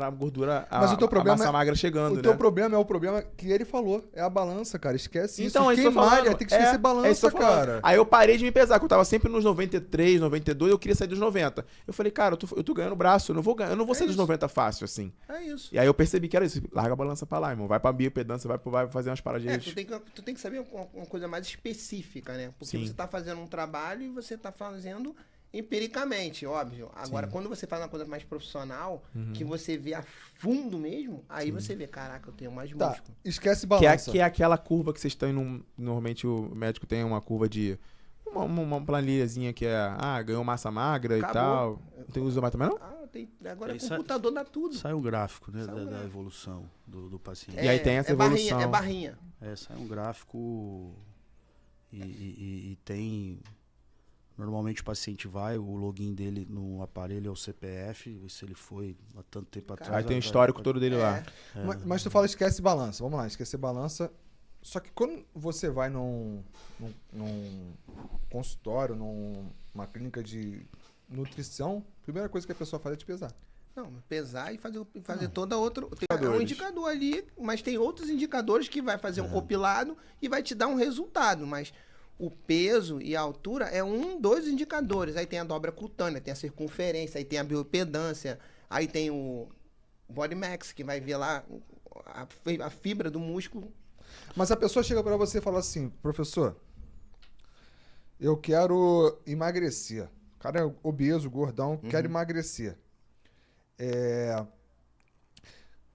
a gordura, Mas o teu problema a massa magra chegando, né? O teu problema é o problema que ele falou, é a balança, cara. Esquece isso. Então, é isso que Quem eu tô falando. malha tem que esquecer É isso que balança, eu tô falando. cara. Aí eu parei de me pesar, que eu tava sempre nos 93, 92, eu queria sair dos 90. Eu falei, cara, eu tô ganhando braço, eu não vou sair dos 90 fácil, assim. É isso. E aí eu percebi que era isso, larga a balança pra lá, irmão. Vai pra biopedância, vai fazer umas paradinhas. Tu tem que saber uma coisa mais específica, né? Porque Sim. você tá fazendo um trabalho e você tá fazendo empiricamente, óbvio. Agora, Sim. quando você faz uma coisa mais profissional, que você vê a fundo mesmo, aí você vê, caraca, eu tenho mais Tá, músculo. esquece Que é, balança. que é aquela curva que vocês estão indo. Normalmente o médico tem uma curva de. Uma planilhazinha que ganhou massa magra Acabou. e tal. Não tem uso mais também, não? Agora Aí o computador dá tudo. Sai um gráfico, né, Sai um da gráfico. evolução do paciente. E aí tem essa evolução. Barrinha. Sai um gráfico e tem... Normalmente o paciente vai, o login dele no aparelho é o CPF, se ele foi há tanto tempo atrás. Aí tem o vai- histórico todo dele lá. Mas tu fala esquece balança. Vamos lá, esquecer balança. Só que quando você vai num consultório, numa clínica de nutrição, a primeira coisa que a pessoa faz é te pesar. Não, pesar e fazer toda outra... É um Indicadores. indicador ali, mas tem outros indicadores que vai fazer um compilado e vai te dar um resultado, mas... O peso e a altura é dois indicadores. Aí tem a dobra cutânea, tem a circunferência, aí tem a biopedância, aí tem o Body Max, que vai ver lá a fibra do músculo. Mas a pessoa chega pra você e fala assim, professor, eu quero emagrecer. O cara é obeso, gordão, quer emagrecer.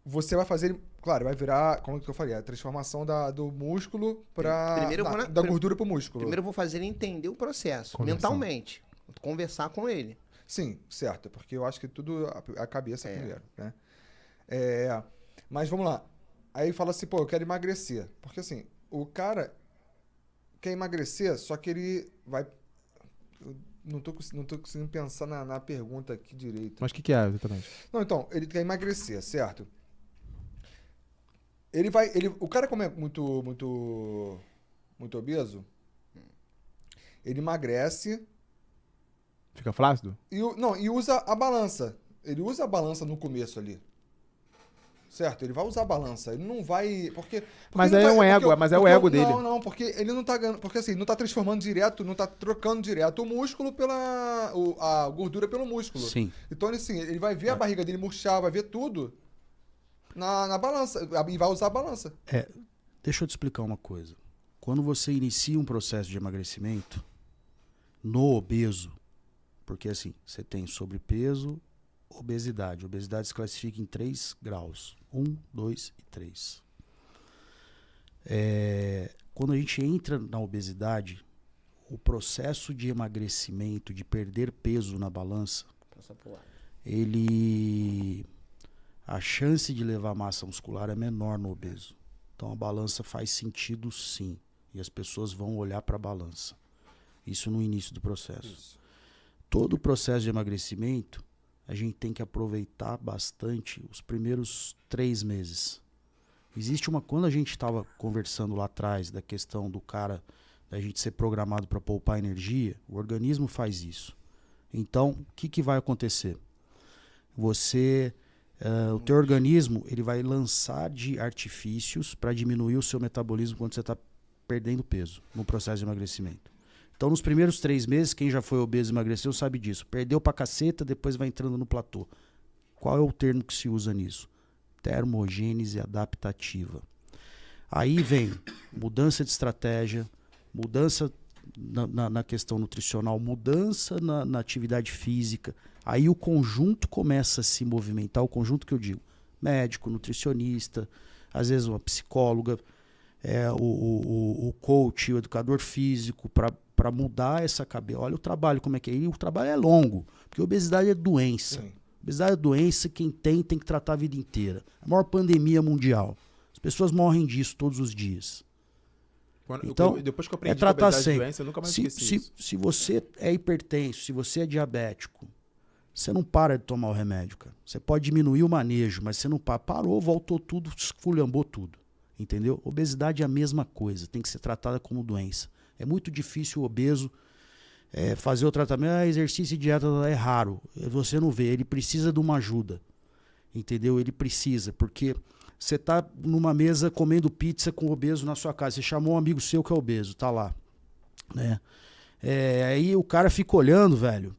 Você vai fazer... Claro, vai virar, como que eu falei, a transformação do músculo da gordura pro músculo. Primeiro eu vou fazer ele entender o processo, Conversão. mentalmente. Conversar com ele. Sim, certo, porque eu acho que tudo a cabeça primeiro, né? Mas vamos lá. Aí fala assim, pô, eu quero emagrecer. Porque assim, o cara quer emagrecer, só que ele vai... Eu não tô conseguindo pensar na pergunta aqui direito. Mas o que é exatamente? Não, então, ele quer emagrecer, certo? O cara como é muito obeso, ele emagrece Fica flácido? e usa a balança. Ele usa a balança no começo ali. Certo? Ele vai usar a balança. Ele não vai... Mas aí é um ego, mas é o ego dele. Não, porque ele não tá ganhando... Porque assim, não tá transformando direto, não tá trocando direto o músculo a gordura pelo músculo. Sim. Então, assim, ele vai ver a barriga dele murchar, vai ver tudo na balança. E vai usar a balança. Deixa eu te explicar uma coisa. Quando você inicia um processo de emagrecimento, no obeso, porque assim, você tem sobrepeso, obesidade. Obesidade se classifica em 3 graus. 1, 2 e 3. Quando a gente entra na obesidade, o processo de emagrecimento, de perder peso na balança, a chance de levar massa muscular é menor no obeso. Então a balança faz sentido sim. E as pessoas vão olhar para a balança. Isso no início do processo. Isso. Todo o processo de emagrecimento, a gente tem que aproveitar bastante os primeiros 3 meses. Quando a gente estava conversando lá atrás da questão do cara, da gente ser programado para poupar energia, o organismo faz isso. Então, o que vai acontecer? O teu organismo ele vai lançar de artifícios para diminuir o seu metabolismo quando você está perdendo peso no processo de emagrecimento. Então, nos primeiros 3 meses, quem já foi obeso e emagreceu sabe disso. Perdeu pra caceta, depois vai entrando no platô. Qual é o termo que se usa nisso? Termogênese adaptativa. Aí vem mudança de estratégia, mudança na questão nutricional, mudança na atividade física. Aí o conjunto começa a se movimentar, o conjunto que eu digo, médico, nutricionista, às vezes uma psicóloga, o coach, o educador físico, para mudar essa cabeça. Olha o trabalho, como é que é. E o trabalho é longo, porque obesidade é doença. Sim. Obesidade é doença, quem tem que tratar a vida inteira. A maior pandemia mundial. As pessoas morrem disso todos os dias. Então, depois que eu aprendi tratar que sempre. Doença, eu nunca mais esqueci isso. Se você é hipertenso, se você é diabético, você não para de tomar o remédio, cara. Você pode diminuir o manejo, mas você não para. Parou, voltou tudo, esculhambou tudo. Entendeu? Obesidade é a mesma coisa, tem que ser tratada como doença. É muito difícil o obeso fazer o tratamento, exercício e dieta é raro. Você não vê, ele precisa de uma ajuda. Entendeu? Ele precisa, porque você tá numa mesa comendo pizza com obeso na sua casa. Você chamou um amigo seu que é obeso, tá lá. Né? Aí o cara fica olhando, velho,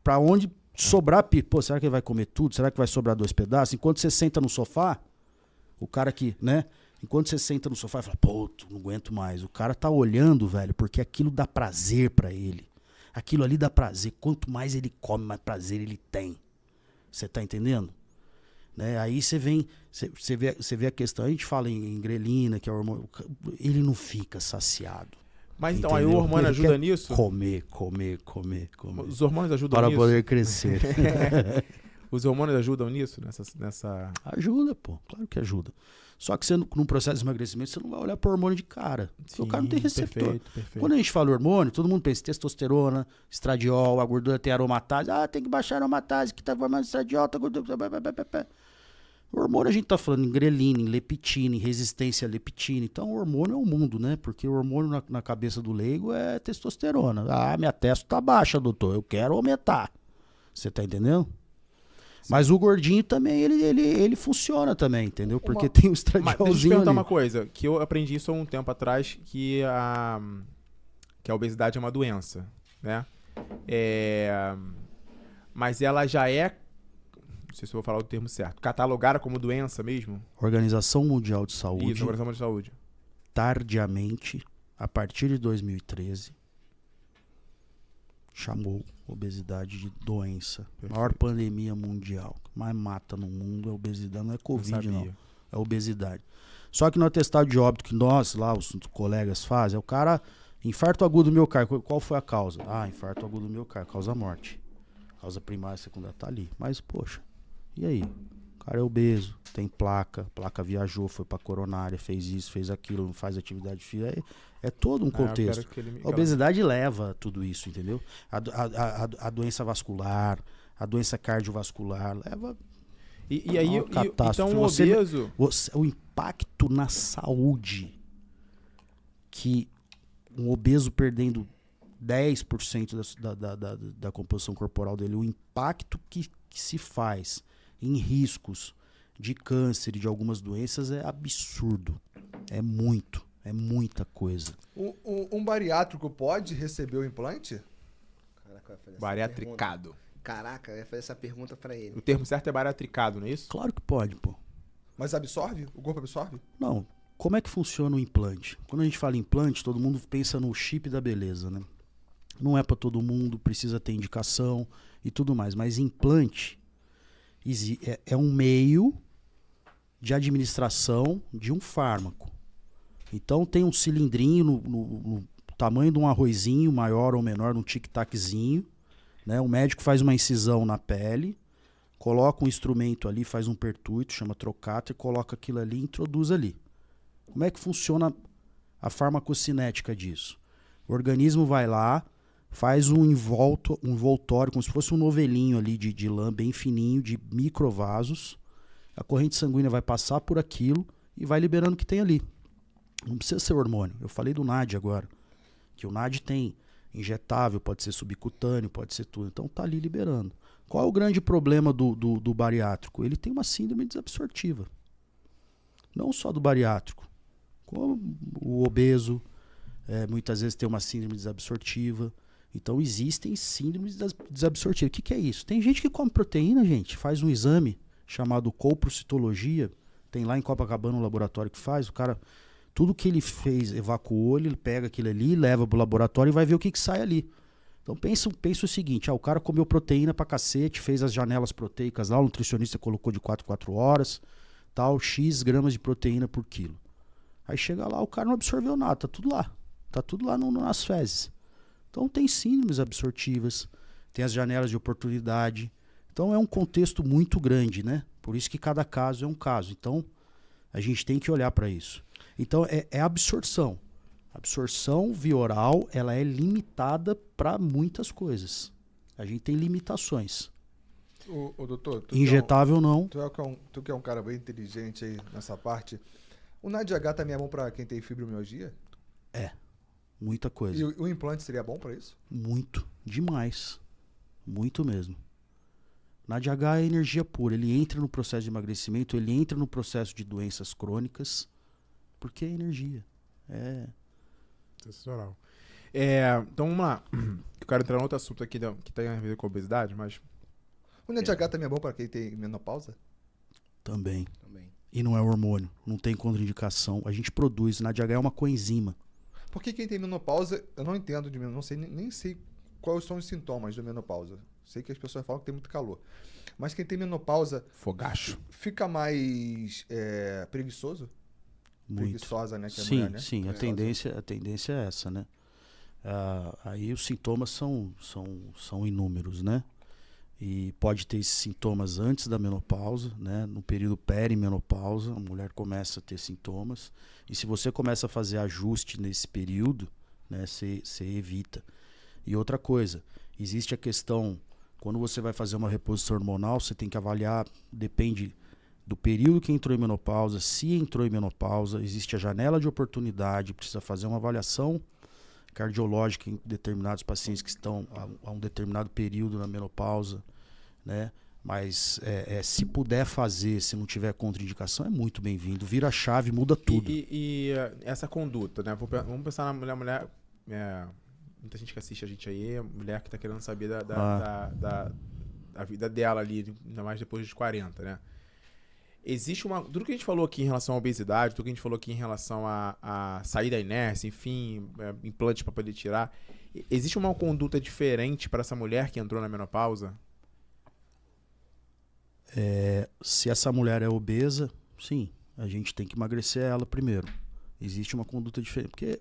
pra onde sobrar pizza. Pô, será que ele vai comer tudo? Será que vai sobrar 2 pedaços? Enquanto você senta no sofá, o cara que, né? Enquanto você senta no sofá e fala, pô, não aguento mais. O cara tá olhando, velho, porque aquilo dá prazer pra ele. Aquilo ali dá prazer. Quanto mais ele come, mais prazer ele tem. Você tá entendendo? Né? Aí você vê a questão, a gente fala em grelina, que é o hormônio, ele não fica saciado. Mas então, entendeu? aí o hormônio Ele ajuda quer nisso? Comer. Os hormônios ajudam Para nisso? poder crescer. Os hormônios ajudam nisso? Nessa... Ajuda, pô. Claro que ajuda. Só que você, num processo de emagrecimento, você não vai olhar para o hormônio de cara. Porque o cara não tem receptor. Perfeito. Quando a gente fala hormônio, todo mundo pensa em testosterona, estradiol, a gordura tem aromatase. Ah, tem que baixar a aromatase, que tá formando estradiol, tá gordura. O hormônio a gente tá falando em grelina, em leptina, em resistência à leptina. Então o hormônio é o mundo, né? Porque o hormônio na cabeça do leigo é testosterona. Ah, minha testo tá baixa, doutor. Eu quero aumentar. Você tá entendendo? Mas o gordinho também, ele funciona também, entendeu? Porque tem o estradiolzinho Deixa eu te perguntar ali. uma coisa, que eu aprendi isso há um tempo atrás, que a obesidade é uma doença, né? Mas ela já é, não sei se eu vou falar o termo certo, catalogada como doença mesmo? Organização Mundial de Saúde, Isso, Organização de Saúde. tardiamente, a partir de 2013, chamou obesidade de doença. Perfeito. Maior pandemia mundial. O que mais mata no mundo é obesidade. Não é Covid, não. É obesidade. Só que no atestado de óbito que nós, lá, os colegas fazem, é o cara, infarto agudo do miocárdio. Qual foi a causa? Ah, infarto agudo do miocárdio. Causa morte. Causa primária e secundária tá ali. Mas, poxa, e aí? O cara é obeso, tem placa viajou, foi pra coronária, fez isso, fez aquilo, não faz atividade física. É todo um contexto. A obesidade leva tudo isso, entendeu? A doença vascular, a doença cardiovascular, leva. E aí, catástrofe. então o obeso... O impacto na saúde que um obeso perdendo 10% da composição corporal dele, o impacto que se faz em riscos de câncer e de algumas doenças é absurdo. É muita coisa. Um bariátrico pode receber o implante? Caraca, eu ia fazer essa Bariatricado. pergunta. Caraca, eu ia fazer essa pergunta pra ele. O termo certo é bariatricado, não é isso? Claro que pode, pô. Mas absorve? O corpo absorve? Não. Como é que funciona o implante? Quando a gente fala implante, todo mundo pensa no chip da beleza, né? Não é pra todo mundo, precisa ter indicação e tudo mais. Mas implante é um meio de administração de um fármaco. Então tem um cilindrinho no tamanho de um arrozinho, maior ou menor, um tic-taczinho, né? O médico faz uma incisão na pele, coloca um instrumento ali, faz um pertuito, chama trocáter, coloca aquilo ali e introduz ali. Como é que funciona a farmacocinética disso? O organismo vai lá, faz um envoltório, como se fosse um novelinho ali de lã bem fininho, de microvasos. A corrente sanguínea vai passar por aquilo e vai liberando o que tem ali. Não precisa ser hormônio. Eu falei do NAD agora, Que o NAD tem injetável, pode ser subcutâneo, pode ser tudo. Então tá ali liberando. Qual é o grande problema do bariátrico? Ele tem uma síndrome desabsortiva. Não só do bariátrico. Como o obeso, muitas vezes tem uma síndrome desabsortiva. Então existem síndromes desabsortivas. O que é isso? Tem gente que come proteína, gente, faz um exame chamado coprocitologia. Tem lá em Copacabana um laboratório que faz. O cara, tudo que ele fez, evacuou, ele pega aquilo ali, leva pro laboratório e vai ver o que sai ali. Então pensa o seguinte, o cara comeu proteína pra cacete, fez as janelas proteicas lá, o nutricionista colocou de 4 em 4 horas, tal, X gramas de proteína por quilo. Aí chega lá, o cara não absorveu nada, tá tudo lá. Tá tudo lá nas fezes. Então tem síndromes absortivas, tem as janelas de oportunidade. Então é um contexto muito grande, né? Por isso que cada caso é um caso. Então a gente tem que olhar para isso. Então é absorção. A absorção via oral, ela é limitada para muitas coisas. A gente tem limitações. Ô, doutor, Injetável não. Tu que é um cara bem inteligente aí nessa parte. O NADH também é bom para quem tem fibromialgia? Muita coisa. E o implante seria bom para isso? Muito. Demais. Muito mesmo. NADH é energia pura. Ele entra no processo de emagrecimento, ele entra no processo de doenças crônicas, porque é energia. Sensacional. Então vamos lá. Eu quero entrar em outro assunto aqui que tem a ver com a obesidade, mas... O NADH também é bom para quem tem menopausa? Também. E não é hormônio. Não tem contraindicação. A gente produz. NADH é uma coenzima. Porque quem tem menopausa, eu não entendo de menopausa, nem sei quais são os sintomas da menopausa. Sei que as pessoas falam que tem muito calor. Mas quem tem menopausa... Fogacho. Fica mais preguiçoso? Muito. Preguiçosa, né? Que é Sim, mulher, né? sim. A tendência é essa, né? Aí os sintomas são inúmeros, né? E pode ter esses sintomas antes da menopausa, né? No período perimenopausa, a mulher começa a ter sintomas. E se você começa a fazer ajuste nesse período, né? Você evita. E outra coisa, existe a questão, quando você vai fazer uma reposição hormonal, você tem que avaliar, depende do período que entrou em menopausa, se entrou em menopausa, existe a janela de oportunidade, precisa fazer uma avaliação cardiológica em determinados pacientes que estão a um determinado período na menopausa, né? Mas se puder fazer, se não tiver contraindicação, é muito bem-vindo. Vira a chave, muda tudo. E essa conduta, né? Vamos pensar na mulher... muita gente que assiste a gente aí, mulher que tá querendo saber da vida dela ali, ainda mais depois dos 40, né? Existe tudo que a gente falou aqui em relação à obesidade, tudo que a gente falou aqui em relação a sair da inércia, enfim, implantes para poder tirar. Existe uma conduta diferente para essa mulher que entrou na menopausa? Se essa mulher é obesa, sim, a gente tem que emagrecer ela primeiro. Existe uma conduta diferente, porque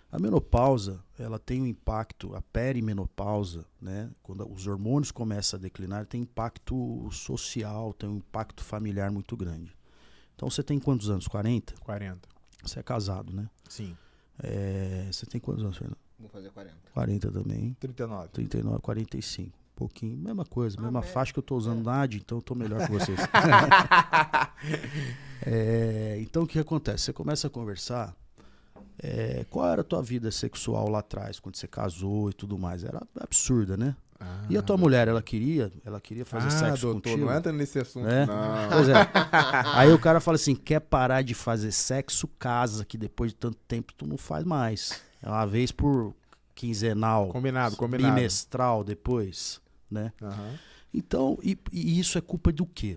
a menopausa, ela tem um impacto, a perimenopausa, né? Quando os hormônios começam a declinar, tem impacto social, tem um impacto familiar muito grande. Então você tem quantos anos? 40? 40. Você é casado, né? Sim. Você tem quantos anos, Fernando? Vou fazer 40. 40 também. 39. 39, 45. Um pouquinho, mesma coisa, mesma faixa que eu tô usando NAD, então eu tô melhor que vocês. Então o que acontece? Você começa a conversar. Qual era a tua vida sexual lá atrás, quando você casou e tudo mais? Era absurda, né? E a tua mulher, ela queria fazer sexo doutor, contigo? não entra nesse assunto, Né? não. Pois é. Aí o cara fala assim, quer parar de fazer sexo, casa, que depois de tanto tempo tu não faz mais. É uma vez por quinzenal. Combinado. Bimestral depois, né? Uhum. Então, e isso é culpa do quê?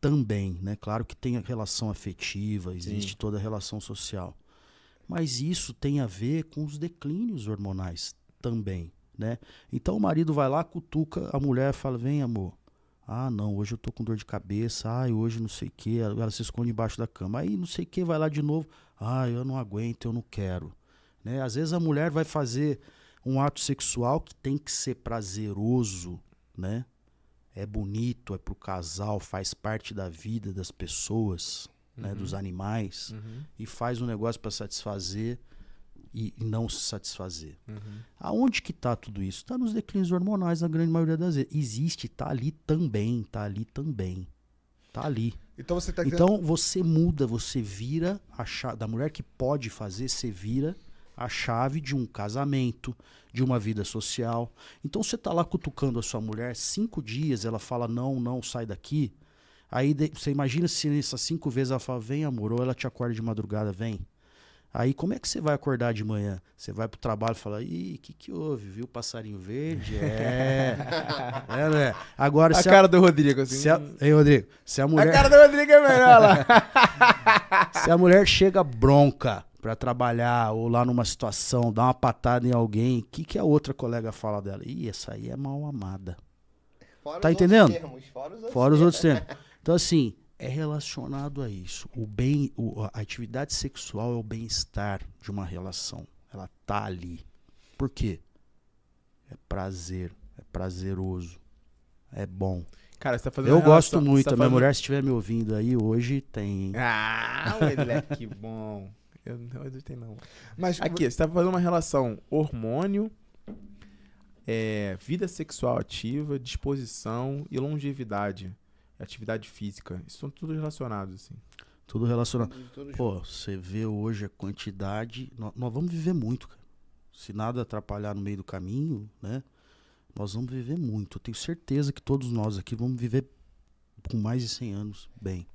Também, né? Claro que tem a relação afetiva, existe toda a relação social. Mas isso tem a ver com os declínios hormonais também, né? Então o marido vai lá, cutuca a mulher e fala, vem amor. Ah, não, hoje eu tô com dor de cabeça. Ah, hoje não sei o que. Ela se esconde embaixo da cama. Aí não sei o que, vai lá de novo. Ah, eu não aguento, eu não quero. Né? Às vezes a mulher vai fazer um ato sexual que tem que ser prazeroso, né? É bonito, é pro casal, faz parte da vida das pessoas, né? Dos animais. E faz um negócio para satisfazer e não se satisfazer. Aonde que tá tudo isso? Tá nos declínios hormonais, na grande maioria das vezes. Existe, tá ali também. Tá ali. Então você tá Então você muda, você vira da mulher que pode fazer, você vira a chave de um casamento, de uma vida social. Então você tá lá cutucando a sua mulher 5 dias, ela fala não, não, sai daqui. Aí você imagina se nessas 5 vezes ela fala, vem amor, ou ela te acorda de madrugada, vem. Aí como é que você vai acordar de manhã? Você vai pro trabalho e fala, ih, o que houve? Viu o passarinho verde? Né? Agora, A cara do Rodrigo, assim. Ei, Rodrigo, se a mulher... A cara do Rodrigo é melhor lá. Se a mulher chega bronca pra trabalhar ou lá numa situação, dá uma patada em alguém, o que a outra colega fala dela? Ih, essa aí é mal amada. Fora Tá os outros entendendo? termos, Fora os outros termos. Então, assim, é relacionado a isso. A atividade sexual é o bem-estar de uma relação. Ela tá ali. Por quê? É prazer, é prazeroso, é bom. Cara, você tá fazendo Eu uma gosto relação- muito. você tá A minha fazendo- mulher, se estiver me ouvindo aí, hoje tem... Ah, moleque, que bom. Eu não acreditei, não. Mas Aqui, você tá fazendo uma relação hormônio, vida sexual ativa, disposição e longevidade. Atividade física. Isso são tudo relacionados, assim. Tudo relacionado. Tudo Pô, você vê hoje a quantidade. Nós vamos viver muito, cara. Se nada atrapalhar no meio do caminho, né? Nós vamos viver muito. Eu tenho certeza que todos nós aqui vamos viver com mais de 100 anos bem.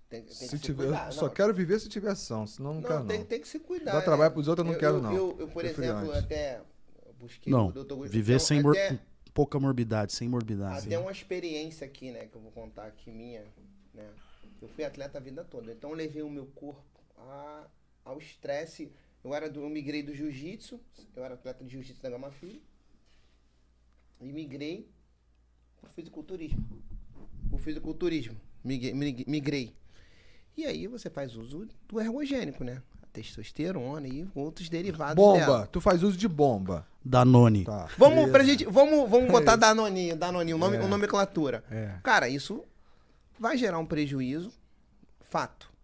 Tem que se se tiver, cuidar. só Não, quero viver se tiver ação, senão não quero não. tem que se cuidar. Dar trabalho pros outros eu não quero, não. Eu, por Prefiro exemplo, antes. até busquei Não, o Dr. viver então, sem até, pouca morbidade, sem morbidade. até uma experiência aqui, né, que eu vou contar aqui minha, né? Eu fui atleta a vida toda, então eu levei o meu corpo ao estresse. Eu migrei do jiu-jitsu, eu era atleta de jiu-jitsu da Gama Filho, e migrei pro fisiculturismo. Migrei. E aí você faz uso do ergogênico, né? A testosterona e outros derivados Bomba, dela. tu faz uso de bomba. Danone. Tá. Vamos beleza. vamos botar Danoninho, o nomenclatura. É. Cara, isso vai gerar um prejuízo, fato.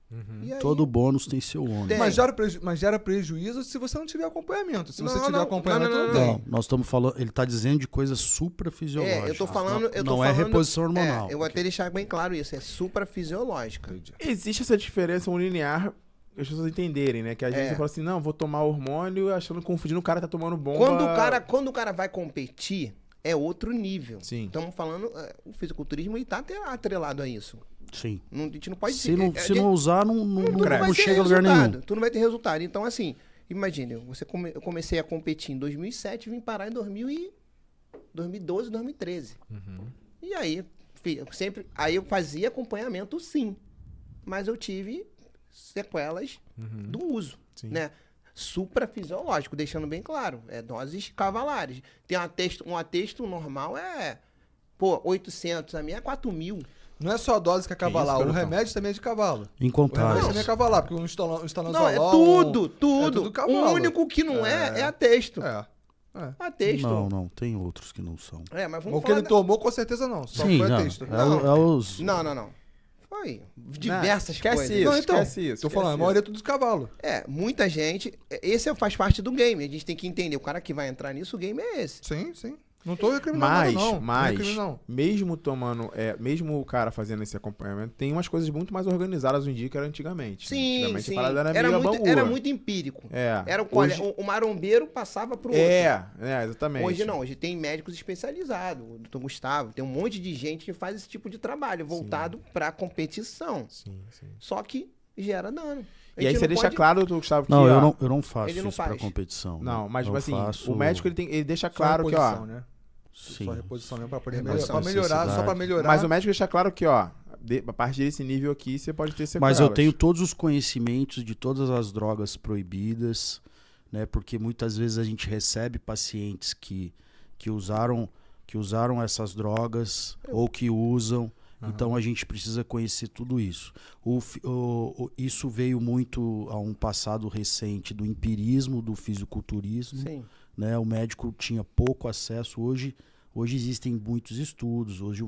E aí, Todo bônus tem seu ônus. Tem. Mas gera prejuízo se você não tiver acompanhamento. Se você Não, tiver não, acompanhamento, não, não, não, tem. Não, nós estamos falando, ele tá dizendo de coisas suprafisiológicas. eu tô falando, Não é reposição hormonal. eu vou até deixar bem claro isso, é suprafisiológica. Existe essa diferença linear as pessoas entenderem, né? Que às vezes você fala assim, não, vou tomar hormônio achando, confundindo, o cara tá tomando bomba. Quando o cara vai competir, é outro nível. Sim. Estamos falando, o fisiculturismo ele tá até atrelado a isso. Sim. A gente não pode Se não usar, não tu vai ter chega a lugar resultado, nenhum. Tu não vai ter resultado. Então, assim, imagine, eu comecei a competir em 2007 e vim parar em 2012, 2013. E aí, aí eu fazia acompanhamento, sim. Mas eu tive sequelas do uso, Sim. né? Suprafisiológico, deixando bem claro. É doses cavalares. Tem um atesto normal, 800, a minha é 4.000. Não é só a dose que é cavalar, isso, o Perotão? remédio também é de cavalo. O Incontáveis. remédio também é cavalar, porque um estanozolol... Não, é tudo. É tudo cavalo. O único que não é atesto. É. Atesto. Não, tem outros que não são. Mas vamos O que falar ele tomou, com certeza não. Só Sim, foi não. atesto. É os... Não. Foi diversas esquece coisas. isso. Não, então, esquece isso, tô falando, a esquece maioria é tudo de cavalo. Muita gente... Esse faz parte do game. A gente tem que entender. O cara que vai entrar nisso, o game é esse. Sim. Não tô recriminando nada, não. Mas, Não recrimino, não. mesmo tomando, mesmo o cara fazendo esse acompanhamento, tem umas coisas muito mais organizadas hoje em dia que era antigamente. né? Sim, Antigamente sim. a parada era meio bambu. Era muito empírico. Era hoje, o marombeiro passava pro outro. exatamente. Hoje não, hoje tem médicos especializados, o Dr. Gustavo, tem um monte de gente que faz esse tipo de trabalho, voltado pra competição. Sim. Só que gera dano. E aí você deixa pode... claro, Gustavo, que Não, ó, eu não faço Ele não isso pra faz. competição. Não, mas eu assim, faço... o médico ele deixa Só claro que, reposição, ó, né? Sim. Só reposição mesmo pra poder Reposição. melhorar, só pra melhorar. mas o médico deixa claro que, ó, a partir desse nível aqui, você pode ter sequelas. Mas eu tenho todos os conhecimentos de todas as drogas proibidas, né? Porque muitas vezes a gente recebe pacientes que usaram essas drogas ou que usam. Então a gente precisa conhecer tudo isso. Isso veio muito a um passado recente do empirismo, do fisiculturismo. Sim. Né? O médico tinha pouco acesso. Hoje existem muitos estudos. Hoje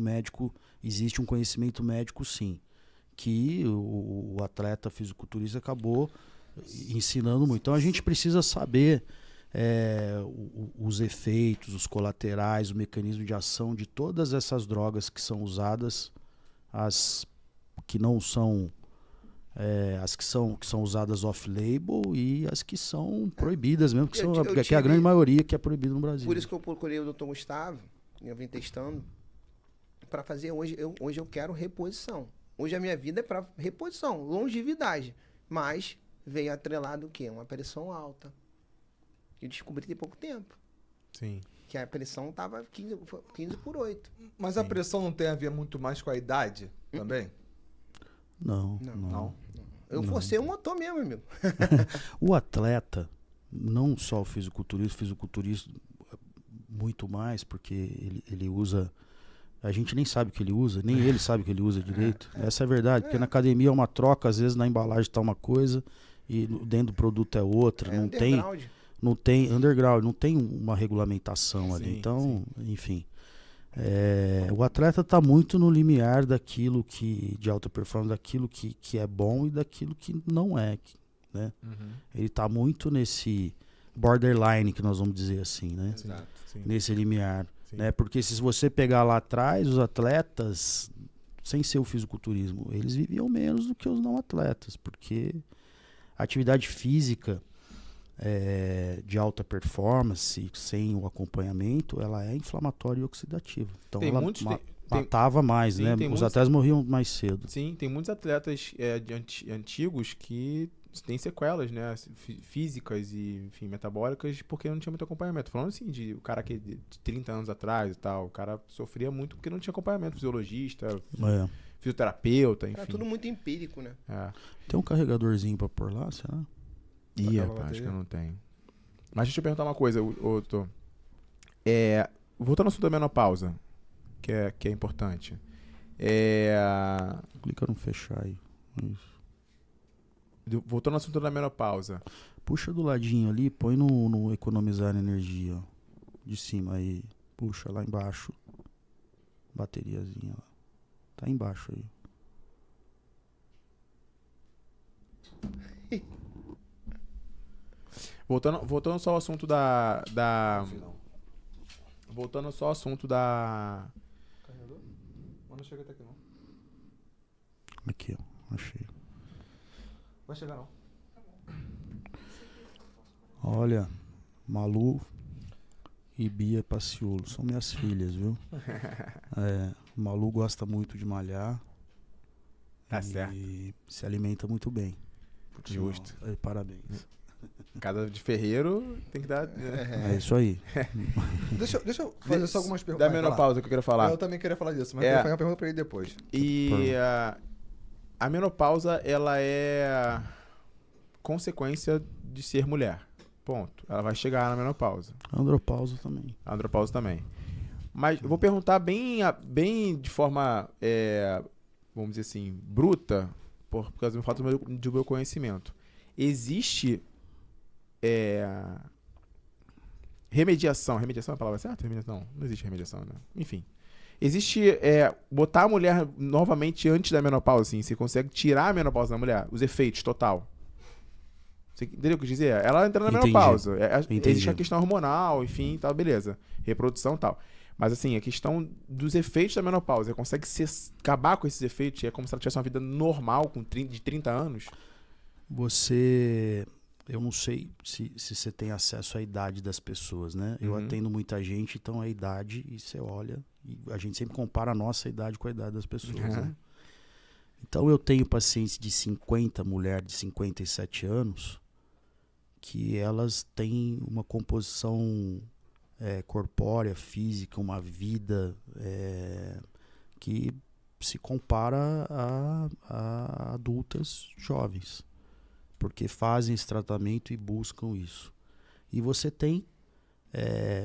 existe um conhecimento médico, sim, que o atleta fisiculturista acabou ensinando muito. Então a gente precisa saber os efeitos, os colaterais, o mecanismo de ação de todas essas drogas que são usadas, as que não são as que são usadas off-label e as que são proibidas mesmo, que é a tive- grande maioria que é proibida no Brasil. Por isso que eu procurei o Dr. Gustavo, e eu vim testando, para fazer hoje eu quero reposição. Hoje a minha vida é para reposição, longevidade. Mas veio atrelado o quê? Uma pressão alta. Eu descobri tem pouco tempo. Sim. Que a pressão tava 15 por 8. Mas a pressão não tem a ver muito mais com a idade também? Não. Eu forcei o motor mesmo, amigo. O atleta, não só o fisiculturista muito mais, porque ele usa... A gente nem sabe o que ele usa, nem ele sabe o que ele usa direito. Essa é a verdade, porque na academia é uma troca, às vezes na embalagem está uma coisa e dentro do produto é outra. Não tem underground, não tem uma regulamentação ali. Sim, Então, enfim. O atleta está muito no limiar daquilo de alta performance, daquilo que é bom e daquilo que não é. Né? Ele está muito nesse borderline, que nós vamos dizer assim, né? Exato. Sim. Nesse limiar. Sim. Né? Porque se você pegar lá atrás, os atletas, sem ser o fisiculturismo, eles viviam menos do que os não atletas, porque a atividade física de alta performance, sem o acompanhamento, ela é inflamatória e oxidativa. Então Tem ela muitos- matava mais, sim, né? tem Os muitos- atletas morriam mais cedo. Sim, tem muitos atletas antigos que têm sequelas, né? Físicas e, enfim, metabólicas, porque não tinha muito acompanhamento. Falando assim, de o cara que de 30 anos atrás e tal, o cara sofria muito porque não tinha acompanhamento, fisiologista, fisioterapeuta, enfim. Era tudo muito empírico, né? Tem um carregadorzinho pra pôr lá, será? Ih, Aquela rapaz, acho que bateria. eu não tenho. Mas deixa eu perguntar uma coisa, Tô. Voltando ao assunto da menopausa, que é importante. Clica no fechar aí. Isso. Voltando ao assunto da menopausa. Puxa do ladinho ali, põe no economizar energia, ó. De cima aí. Puxa lá embaixo. Bateriazinha lá. Tá embaixo aí. Voltando só ao assunto Voltando só ao assunto da... Carregador? Mas não chega até aqui não. Aqui, ó. Achei. Vai chegar não. Olha, Malu e Bia Paciolo são minhas filhas, viu? Malu gosta muito de malhar. Tá e certo. se alimenta muito bem. Por sinal. Justo. Parabéns. Casa de ferreiro tem que dar... É isso aí. Deixa eu fazer só algumas perguntas. Da menopausa que eu queria falar. Eu também queria falar disso, mas É. eu vou fazer uma pergunta pra ele depois. E a menopausa, ela é consequência de ser mulher. Ponto. Ela vai chegar na menopausa. Andropausa também. A andropausa também. Mas eu vou perguntar bem de forma, vamos dizer assim, bruta, por causa do fato do meu conhecimento. Existe remediação. Remediação é a palavra certa? Não existe remediação, né? Enfim. Existe botar a mulher novamente antes da menopausa, assim. Você consegue tirar a menopausa da mulher, os efeitos total. Você entendeu o que eu quis dizer? Ela entra na Entendi. menopausa. Entendi. Existe a questão hormonal, enfim, tal, beleza. Reprodução e tal. Mas assim, a questão dos efeitos da menopausa, você consegue acabar com esses efeitos? É como se ela tivesse uma vida normal de 30 anos? Eu não sei se você tem acesso à idade das pessoas, né? Eu Uhum. atendo muita gente, então a idade, e você olha, e a gente sempre compara a nossa idade com a idade das pessoas, né? Então eu tenho pacientes de 50, mulher de 57 anos, que elas têm uma composição corpórea, física, uma vida que se compara a adultas jovens, porque fazem esse tratamento e buscam isso. E você tem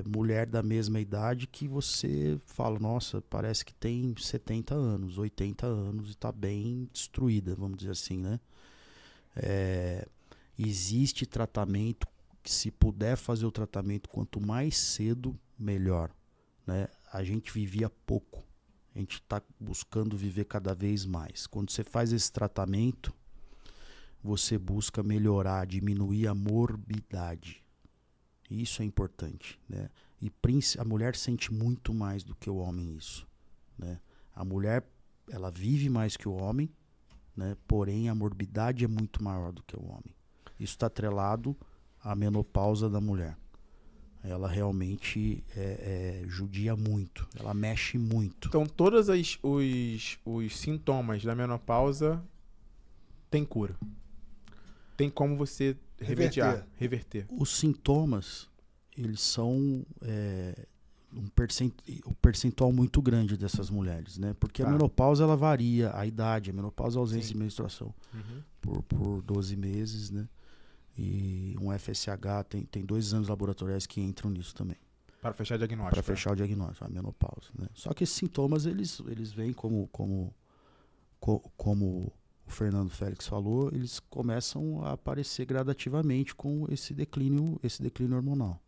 mulher da mesma idade que você fala, nossa, parece que tem 70 anos, 80 anos e está bem destruída, vamos dizer assim, né? Existe tratamento, que se puder fazer o tratamento quanto mais cedo, melhor, né? A gente vivia pouco, a gente está buscando viver cada vez mais. Quando você faz esse tratamento, você busca melhorar, diminuir a morbidade. Isso é importante, né? E a mulher sente muito mais do que o homem isso, né? A mulher, ela vive mais que o homem, né? Porém, a morbidade é muito maior do que o homem. Isso está atrelado à menopausa da mulher. Ela realmente judia muito, ela mexe muito. Então, todos os sintomas da menopausa tem cura. Tem como você reverter. Os sintomas, eles são um percentual muito grande dessas mulheres, né? Porque Tá. a menopausa, ela varia, a idade, a menopausa é a ausência Sim. de menstruação Uhum. por 12 meses, né? E um FSH tem 2 exames laboratoriais que entram nisso também, Para fechar diagnóstico. para fechar o diagnóstico, a menopausa, né? Só que esses sintomas, eles vêm como o Fernando Félix falou, eles começam a aparecer gradativamente com esse declínio hormonal.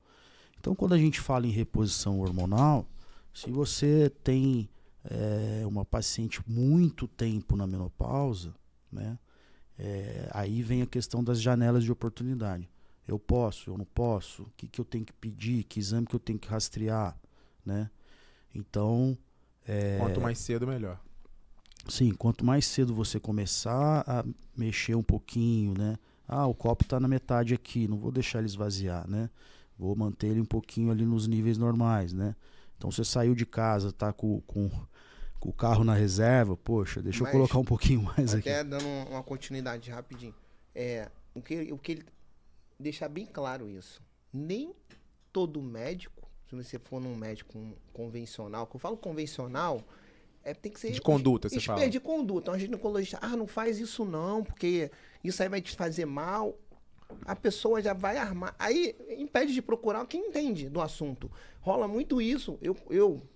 Então, quando a gente fala em reposição hormonal, se você tem uma paciente muito tempo na menopausa, né, aí vem a questão das janelas de oportunidade. Eu posso, eu não posso, o que eu tenho que pedir, que exame que eu tenho que rastrear, né? Então... Quanto mais cedo, melhor. Sim, quanto mais cedo você começar a mexer um pouquinho, né? Ah, o copo está na metade aqui, não vou deixar ele esvaziar, né? Vou manter ele um pouquinho ali nos níveis normais, né? Então você saiu de casa, tá com o carro na reserva, poxa, deixa eu Mas, colocar um pouquinho mais aqui. Até dando uma continuidade rapidinho. O que ele deixar bem claro isso. Nem todo médico, se você for num médico convencional, que eu falo convencional, tem que ser De conduta, você expert fala. de conduta. Um ginecologista, não faz isso não, porque isso aí vai te fazer mal. A pessoa já vai armar. Aí impede de procurar quem entende do assunto. Rola muito isso. Eu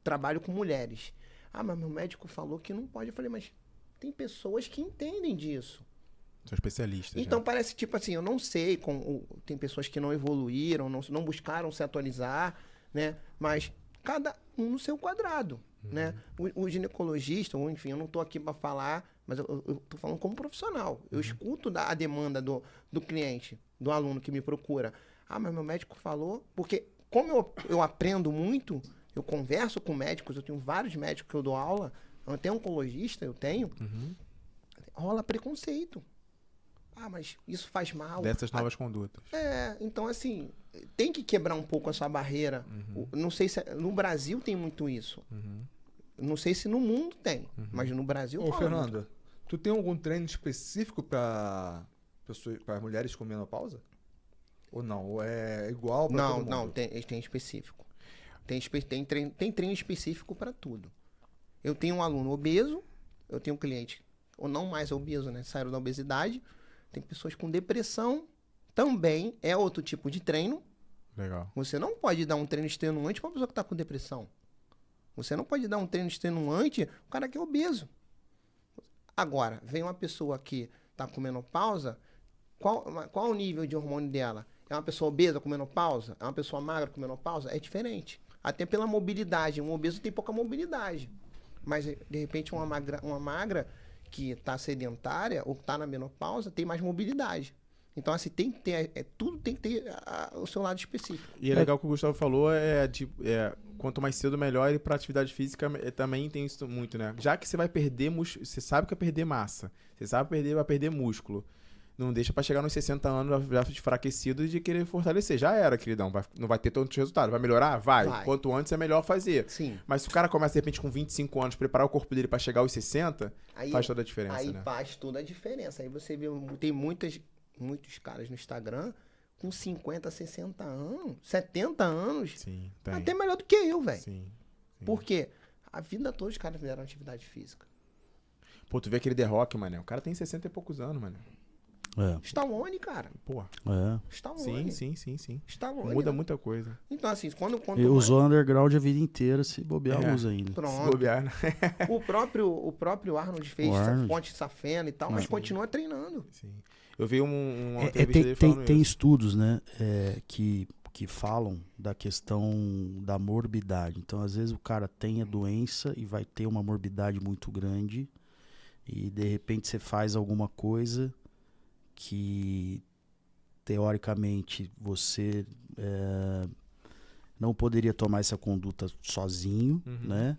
trabalho com mulheres. Mas meu médico falou que não pode. Eu falei, mas tem pessoas que entendem disso. São especialistas. Então né? parece tipo assim, eu não sei, tem pessoas que não evoluíram, não buscaram se atualizar, né? Mas cada um no seu quadrado, né? O ginecologista, ou enfim, eu não tô aqui para falar, mas eu tô falando como profissional. Eu escuto a demanda do cliente, do aluno que me procura. Mas meu médico falou, porque como eu aprendo muito, eu converso com médicos, eu tenho vários médicos que eu dou aula, até oncologista eu tenho, rola preconceito. Mas isso faz mal. Dessas novas condutas. Então assim, tem que quebrar um pouco essa barreira. Não sei se no Brasil tem muito isso. Não sei se no mundo tem, mas no Brasil Ô, rola Fernando, muito. tu tem algum treino específico para mulheres com menopausa? Ou não? Ou é igual para todo mundo? Não, tem específico. Tem treino específico para tudo. Eu tenho um aluno obeso, eu tenho um cliente, ou não mais obeso, né? Saíram da obesidade. Tem pessoas com depressão, também é outro tipo de treino. Legal. Você não pode dar um treino extenuante para uma pessoa que está com depressão. Você não pode dar um treino extenuante o cara que é obeso. Agora, vem uma pessoa que está com menopausa, qual o nível de hormônio dela? É uma pessoa obesa com menopausa? É uma pessoa magra com menopausa? É diferente. Até pela mobilidade. Um obeso tem pouca mobilidade. Mas, de repente, uma magra que está sedentária ou está na menopausa tem mais mobilidade. Então, assim, tem que ter, tudo tem que ter o seu lado específico. E é legal que o Gustavo falou, quanto mais cedo melhor, e para atividade física também tem isso muito, né? Já que você vai perder você sabe que vai perder massa, você sabe que vai perder músculo. Não deixa pra chegar nos 60 anos já enfraquecido e de querer fortalecer. Já era, queridão. Não vai ter tantos resultados. Vai melhorar? Vai. Quanto antes é melhor fazer. Sim. Mas se o cara começa, de repente, com 25 anos, preparar o corpo dele pra chegar aos 60, faz toda a diferença, aí né? faz toda a diferença. Aí você vê, tem muitos caras no Instagram com 50, 60 anos, 70 anos. Sim, tem. Até melhor do que eu, velho. Sim. Por quê? A vida toda os caras fizeram atividade física. Pô, tu vê aquele The Rock, mano. O cara tem 60 e poucos anos, mano. Stallone, cara. Porra. Stallone. Sim. Stallone, Muda né? muita coisa. Então, assim, quando Ele usou underground a vida inteira, se bobear, usa ainda. Se Pronto. bobear, né? O próprio Arnold fez Ponte Safena e tal, mas continua treinando. Sim. Eu vi uma entrevista dele falando Tem isso. estudos, né, que falam da questão da morbidade. Então, às vezes, o cara tem a doença e vai ter uma morbidade muito grande e, de repente, você faz alguma coisa que, teoricamente, você não poderia tomar essa conduta sozinho, né?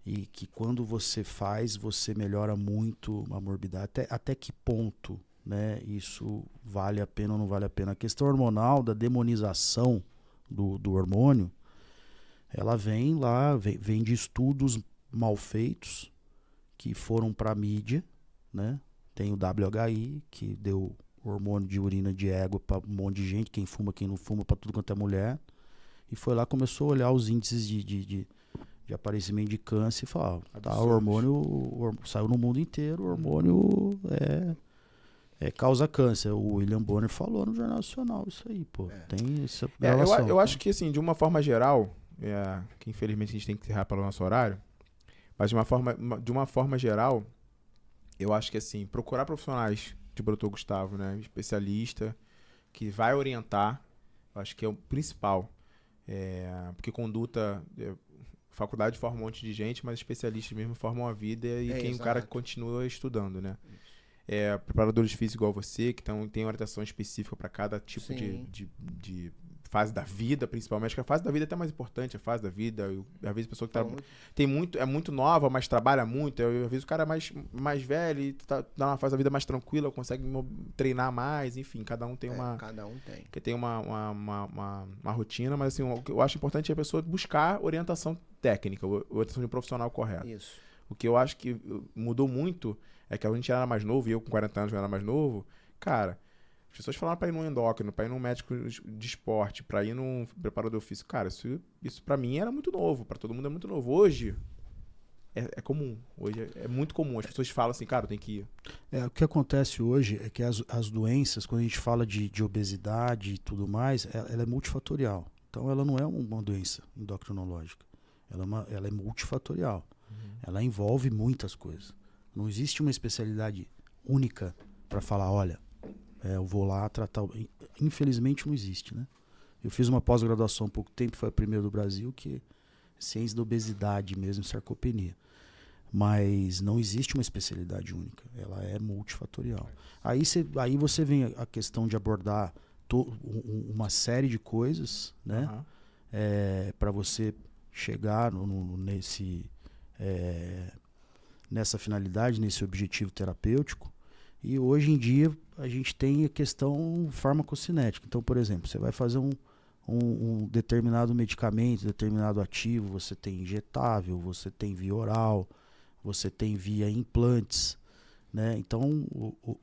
e que quando você faz, você melhora muito a morbidade. Até que ponto, né, isso vale a pena ou não vale a pena? A questão hormonal, da demonização do hormônio, ela vem de estudos mal feitos que foram para a mídia, né? Tem o WHI, que deu hormônio de urina de égua para um monte de gente, quem fuma, quem não fuma, para tudo quanto é mulher. E foi lá, começou a olhar os índices de aparecimento de câncer e falou, tá, o hormônio saiu no mundo inteiro, o hormônio causa câncer. O William Bonner falou no Jornal Nacional isso aí, pô. Tem essa gravação. Eu acho que, assim, de uma forma geral, que infelizmente a gente tem que encerrar pelo nosso horário, mas de uma forma geral, eu acho que, assim, procurar profissionais de Dr. Gustavo, né, especialista, que vai orientar, eu acho que é o principal. Porque conduta, faculdade forma um monte de gente, mas especialistas mesmo formam a vida e quem o cara continua estudando, né? Preparadores físicos igual você, que tem orientação específica para cada tipo de fase da vida, principalmente. Acho que a fase da vida é até mais importante, a fase da vida. Às vezes a pessoa que é muito nova, mas trabalha muito. Às vezes o cara é mais velho e tá numa fase da vida mais tranquila, consegue treinar mais, enfim, cada um tem uma rotina, mas assim, o que eu acho importante é a pessoa buscar orientação técnica, orientação de um profissional correto. Isso. O que eu acho que mudou muito é que a gente era mais novo, e eu com 40 anos eu era mais novo, cara, as pessoas falaram pra ir num endócrino, pra ir num médico de esporte, pra ir num preparador físico. Cara, isso pra mim era muito novo, pra todo mundo é muito novo. Hoje é comum, hoje é muito comum. As pessoas falam assim, cara, tem que ir. O que acontece hoje é que as doenças, quando a gente fala de obesidade e tudo mais, ela é multifatorial. Então ela não é uma doença endocrinológica, ela é multifatorial. Ela envolve muitas coisas. Não existe uma especialidade única para falar, olha, eu vou lá tratar. Infelizmente não existe, né? Eu fiz uma pós-graduação há pouco tempo, foi a primeira do Brasil, que é ciência da obesidade mesmo, sarcopenia. Mas não existe uma especialidade única, ela é multifatorial. Aí você vem a questão de abordar uma série de coisas, né? Para você chegar nessa finalidade, nesse objetivo terapêutico. E hoje em dia a gente tem a questão farmacocinética. Então, por exemplo, você vai fazer um determinado medicamento, determinado ativo, você tem injetável, você tem via oral, você tem via implantes, né? Então,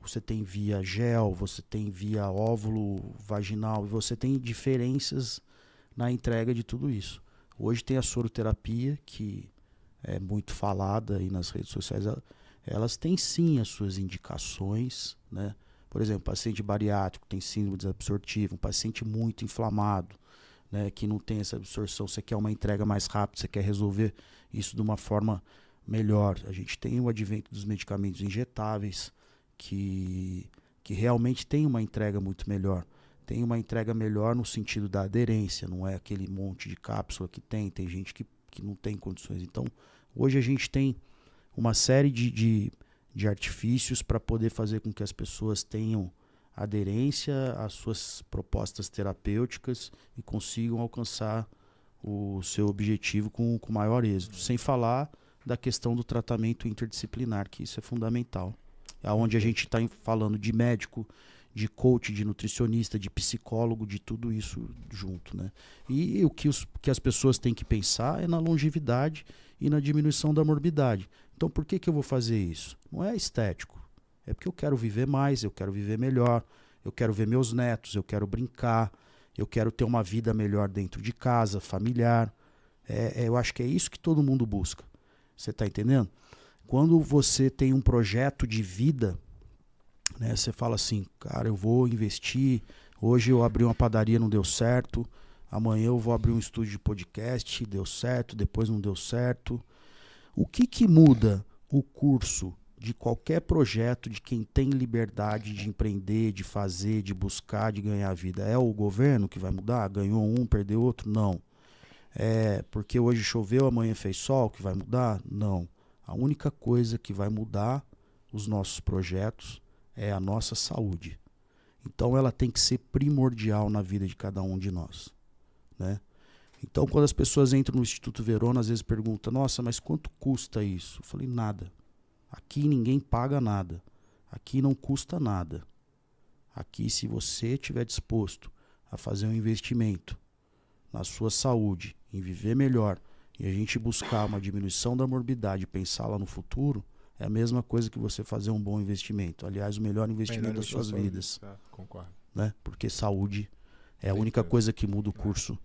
você tem via gel, você tem via óvulo vaginal, e você tem diferenças na entrega de tudo isso. Hoje tem a soroterapia, que é muito falada aí nas redes sociais. Elas têm sim as suas indicações, né? Por exemplo, paciente bariátrico tem síndrome desabsortiva, um paciente muito inflamado, né, que não tem essa absorção, você quer uma entrega mais rápida, você quer resolver isso de uma forma melhor. A gente tem o advento dos medicamentos injetáveis, que realmente tem uma entrega muito melhor. Tem uma entrega melhor no sentido da aderência, não é aquele monte de cápsula que tem gente que não tem condições. Então, hoje a gente tem uma série de artifícios para poder fazer com que as pessoas tenham aderência às suas propostas terapêuticas e consigam alcançar o seu objetivo com maior êxito. Sem falar da questão do tratamento interdisciplinar, que isso é fundamental. Onde a gente está falando de médico, de coach, de nutricionista, de psicólogo, de tudo isso junto, né? E o que as pessoas têm que pensar é na longevidade e na diminuição da morbidade. Então, por que eu vou fazer isso? Não é estético. É porque eu quero viver mais, eu quero viver melhor, eu quero ver meus netos, eu quero brincar, eu quero ter uma vida melhor dentro de casa, familiar. Eu acho que é isso que todo mundo busca. Você está entendendo? Quando você tem um projeto de vida, né, você fala assim, cara, eu vou investir, hoje eu abri uma padaria, não deu certo, amanhã eu vou abrir um estúdio de podcast, deu certo, depois não deu certo. O que muda o curso de qualquer projeto de quem tem liberdade de empreender, de fazer, de buscar, de ganhar vida? É o governo que vai mudar? Ganhou um, perdeu outro? Não. É porque hoje choveu, amanhã fez sol que vai mudar? Não. A única coisa que vai mudar os nossos projetos é a nossa saúde. Então ela tem que ser primordial na vida de cada um de nós, né? Então, quando as pessoas entram no Instituto Verona, às vezes perguntam, nossa, mas quanto custa isso? Eu falei, nada. Aqui ninguém paga nada. Aqui não custa nada. Aqui, se você estiver disposto a fazer um investimento na sua saúde, em viver melhor, e a gente buscar uma diminuição da morbidade, pensar lá no futuro, é a mesma coisa que você fazer um bom investimento. Aliás, o melhor investimento das suas vidas. Concordo. Né? Porque saúde é a única coisa que muda o curso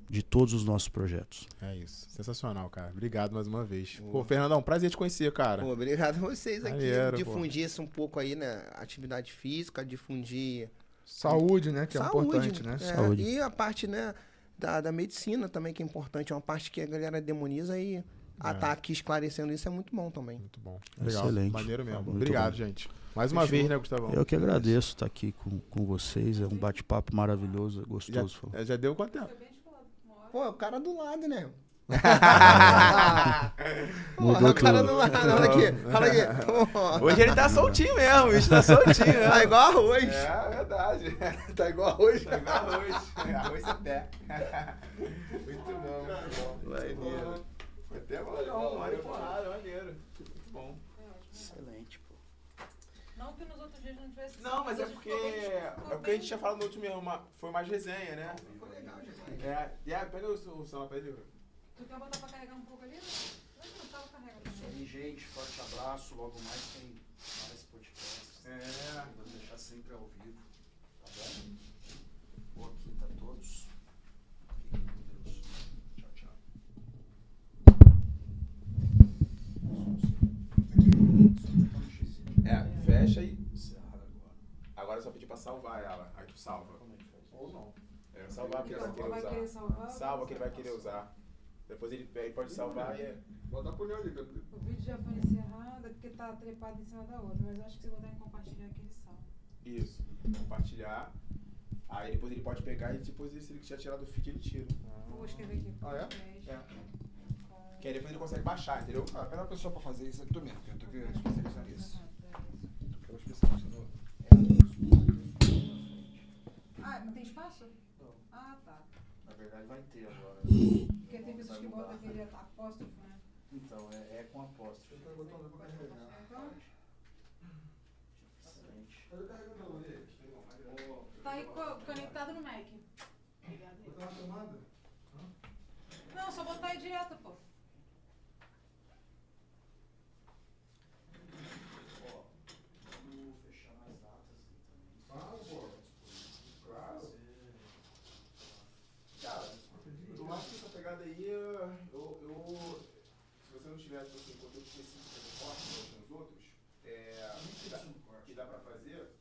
de todos os nossos projetos. É isso. Sensacional, cara. Obrigado mais uma vez. Pô, Fernandão, prazer te conhecer, cara. Pô, obrigado a vocês aqui. Maneiro, Difundir isso um pouco aí, né? Atividade física, difundir... Saúde, né? Que é importante, né? É, Saúde. e a parte, né, da medicina também, que é importante. É uma parte que a galera demoniza e tá aqui esclarecendo isso é muito bom também. Muito bom. Legal. Excelente. Maneiro mesmo. Muito Obrigado, bom. gente. Mais uma vez, né, Gustavão? Eu que agradeço estar aqui com vocês. É um bate-papo maravilhoso, é gostoso. Já deu quanto tempo? Foi bem descolado. Uma hora. Pô, é o cara do lado, né? Mudou o cara tudo. do lado. Olha aqui. Pô. Hoje ele tá soltinho mesmo, o bicho tá soltinho mesmo. Tá igual arroz. É verdade. Tá igual arroz. Tá igual arroz. Arroz sem pé. Muito bom, muito bom. Maneiro. Foi até bom, uma hora e porrada, maneiro. Muito bom. Excelente, pô. Não que nos outros dias não tivesse. Não, mas é Hoje porque ficou é o que a gente tinha falado no último mesmo, foi mais resenha, né? Foi legal, gente. Pega o celular pra ele. Tu quer botar pra carregar um pouco ali? Não tava carregando. Isso aí, gente. Forte abraço. Logo mais tem mais podcasts. É. Vou deixar sempre ao vivo. Tá bom? Boa quinta a todos. Fiquem com Deus. Tchau, tchau. Fecha e. Encerrar agora. Agora é só pedir pra salvar ela. Aí tu salva. Como é que faz isso? Ou não. É, salvar que ele vai Então, querer vai usar. querer salvar? Salva que ele vai querer usar. Depois ele pode salvar e é. Bota por ali. O vídeo já foi encerrado, é porque tá trepado em cima da outra, mas eu acho que se botar em compartilhar aqui, ele salva. Isso. Compartilhar. Aí depois ele pode pegar e depois se ele quiser tirar do feed, ele tira. Vou escrever aqui. Ah, é? podcast É. com- Que aí depois ele consegue baixar, entendeu? Ah, pega a pessoa pra fazer isso. Tu mesmo, que eu tô aqui especialista nisso. Aham, é isso. Tu é o especialista no... Ah, mas tem espaço? Não. Ah, tá. Na verdade vai ter agora. Porque tem pessoas que botam aquele apóstrofo, né? Então, é com apóstrofe. Então, Excelente. tá aí conectado no Mac. Obrigada. Não, só botar aí direto, pô. Ó, vamos fechar mais datas aí também. Claro, pô. Claro. Cara, eu acho que essa pegada aí, se você não tiver assim, conteúdo específico de corte nos outros, que dá pra fazer,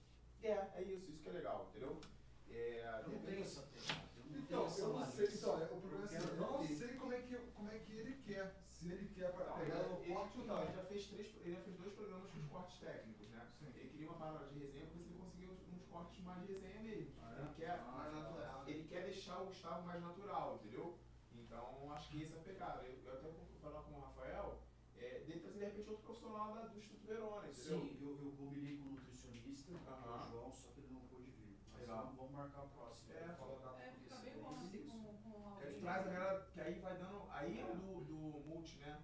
é isso que é legal, entendeu? Eu não tenho essa pegada. Então, eu não sei, o problema é assim, eu não sei como é que ele quer. Se ele quer pra pegar no corte ou não. Ele já fez 2 programas com os cortes técnicos, né? Ele queria uma parada de resenha pra ver se ele conseguia uns cortes mais de resenha mesmo. Ele quer deixar o Gustavo mais natural, entendeu? Então, acho que essa é a pegada. Eu até vou falar com o Rafael, dele trazer de repente outro profissional do Instituto Verona, entendeu? Sim, eu combinei com o nutricionista, que é o João, só que ele não pôde vir. Mas vamos marcar a próxima. Fica bem bom assim com Aí tu traz a galera que aí vai dando. Aí é do multi, né?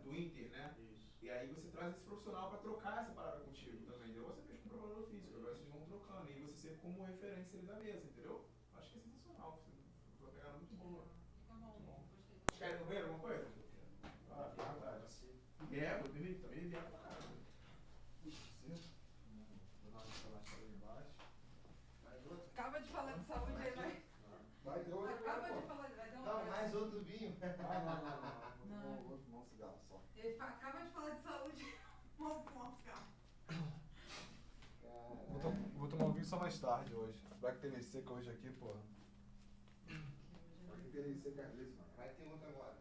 Do Inter, né? Isso. E aí você traz esse profissional pra trocar essa parada contigo também, entendeu? Você mesmo com o preparador físico, agora vocês vão trocando. E aí você sempre como referência ali da mesa, entendeu? Acho que é sensacional. Foi uma pegada muito boa. Fica bom. Gostei. Vocês querem no banheiro alguma coisa? Ah, fica à vontade. Eu também me pra caramba. Acaba de falar de saúde aí, vai. Vai, deu outro. Acaba de falar, vai dar Não, um. mais outro vinho. Não. Vou fumar um cigarro só. Ele acaba de falar de saúde. Vamos fumar um cigarro. Vou tomar um vinho só mais tarde hoje. Vai que tem lei seca hoje aqui, porra. Vai que tem lei seca às vezes, mano. Vai ter outro agora.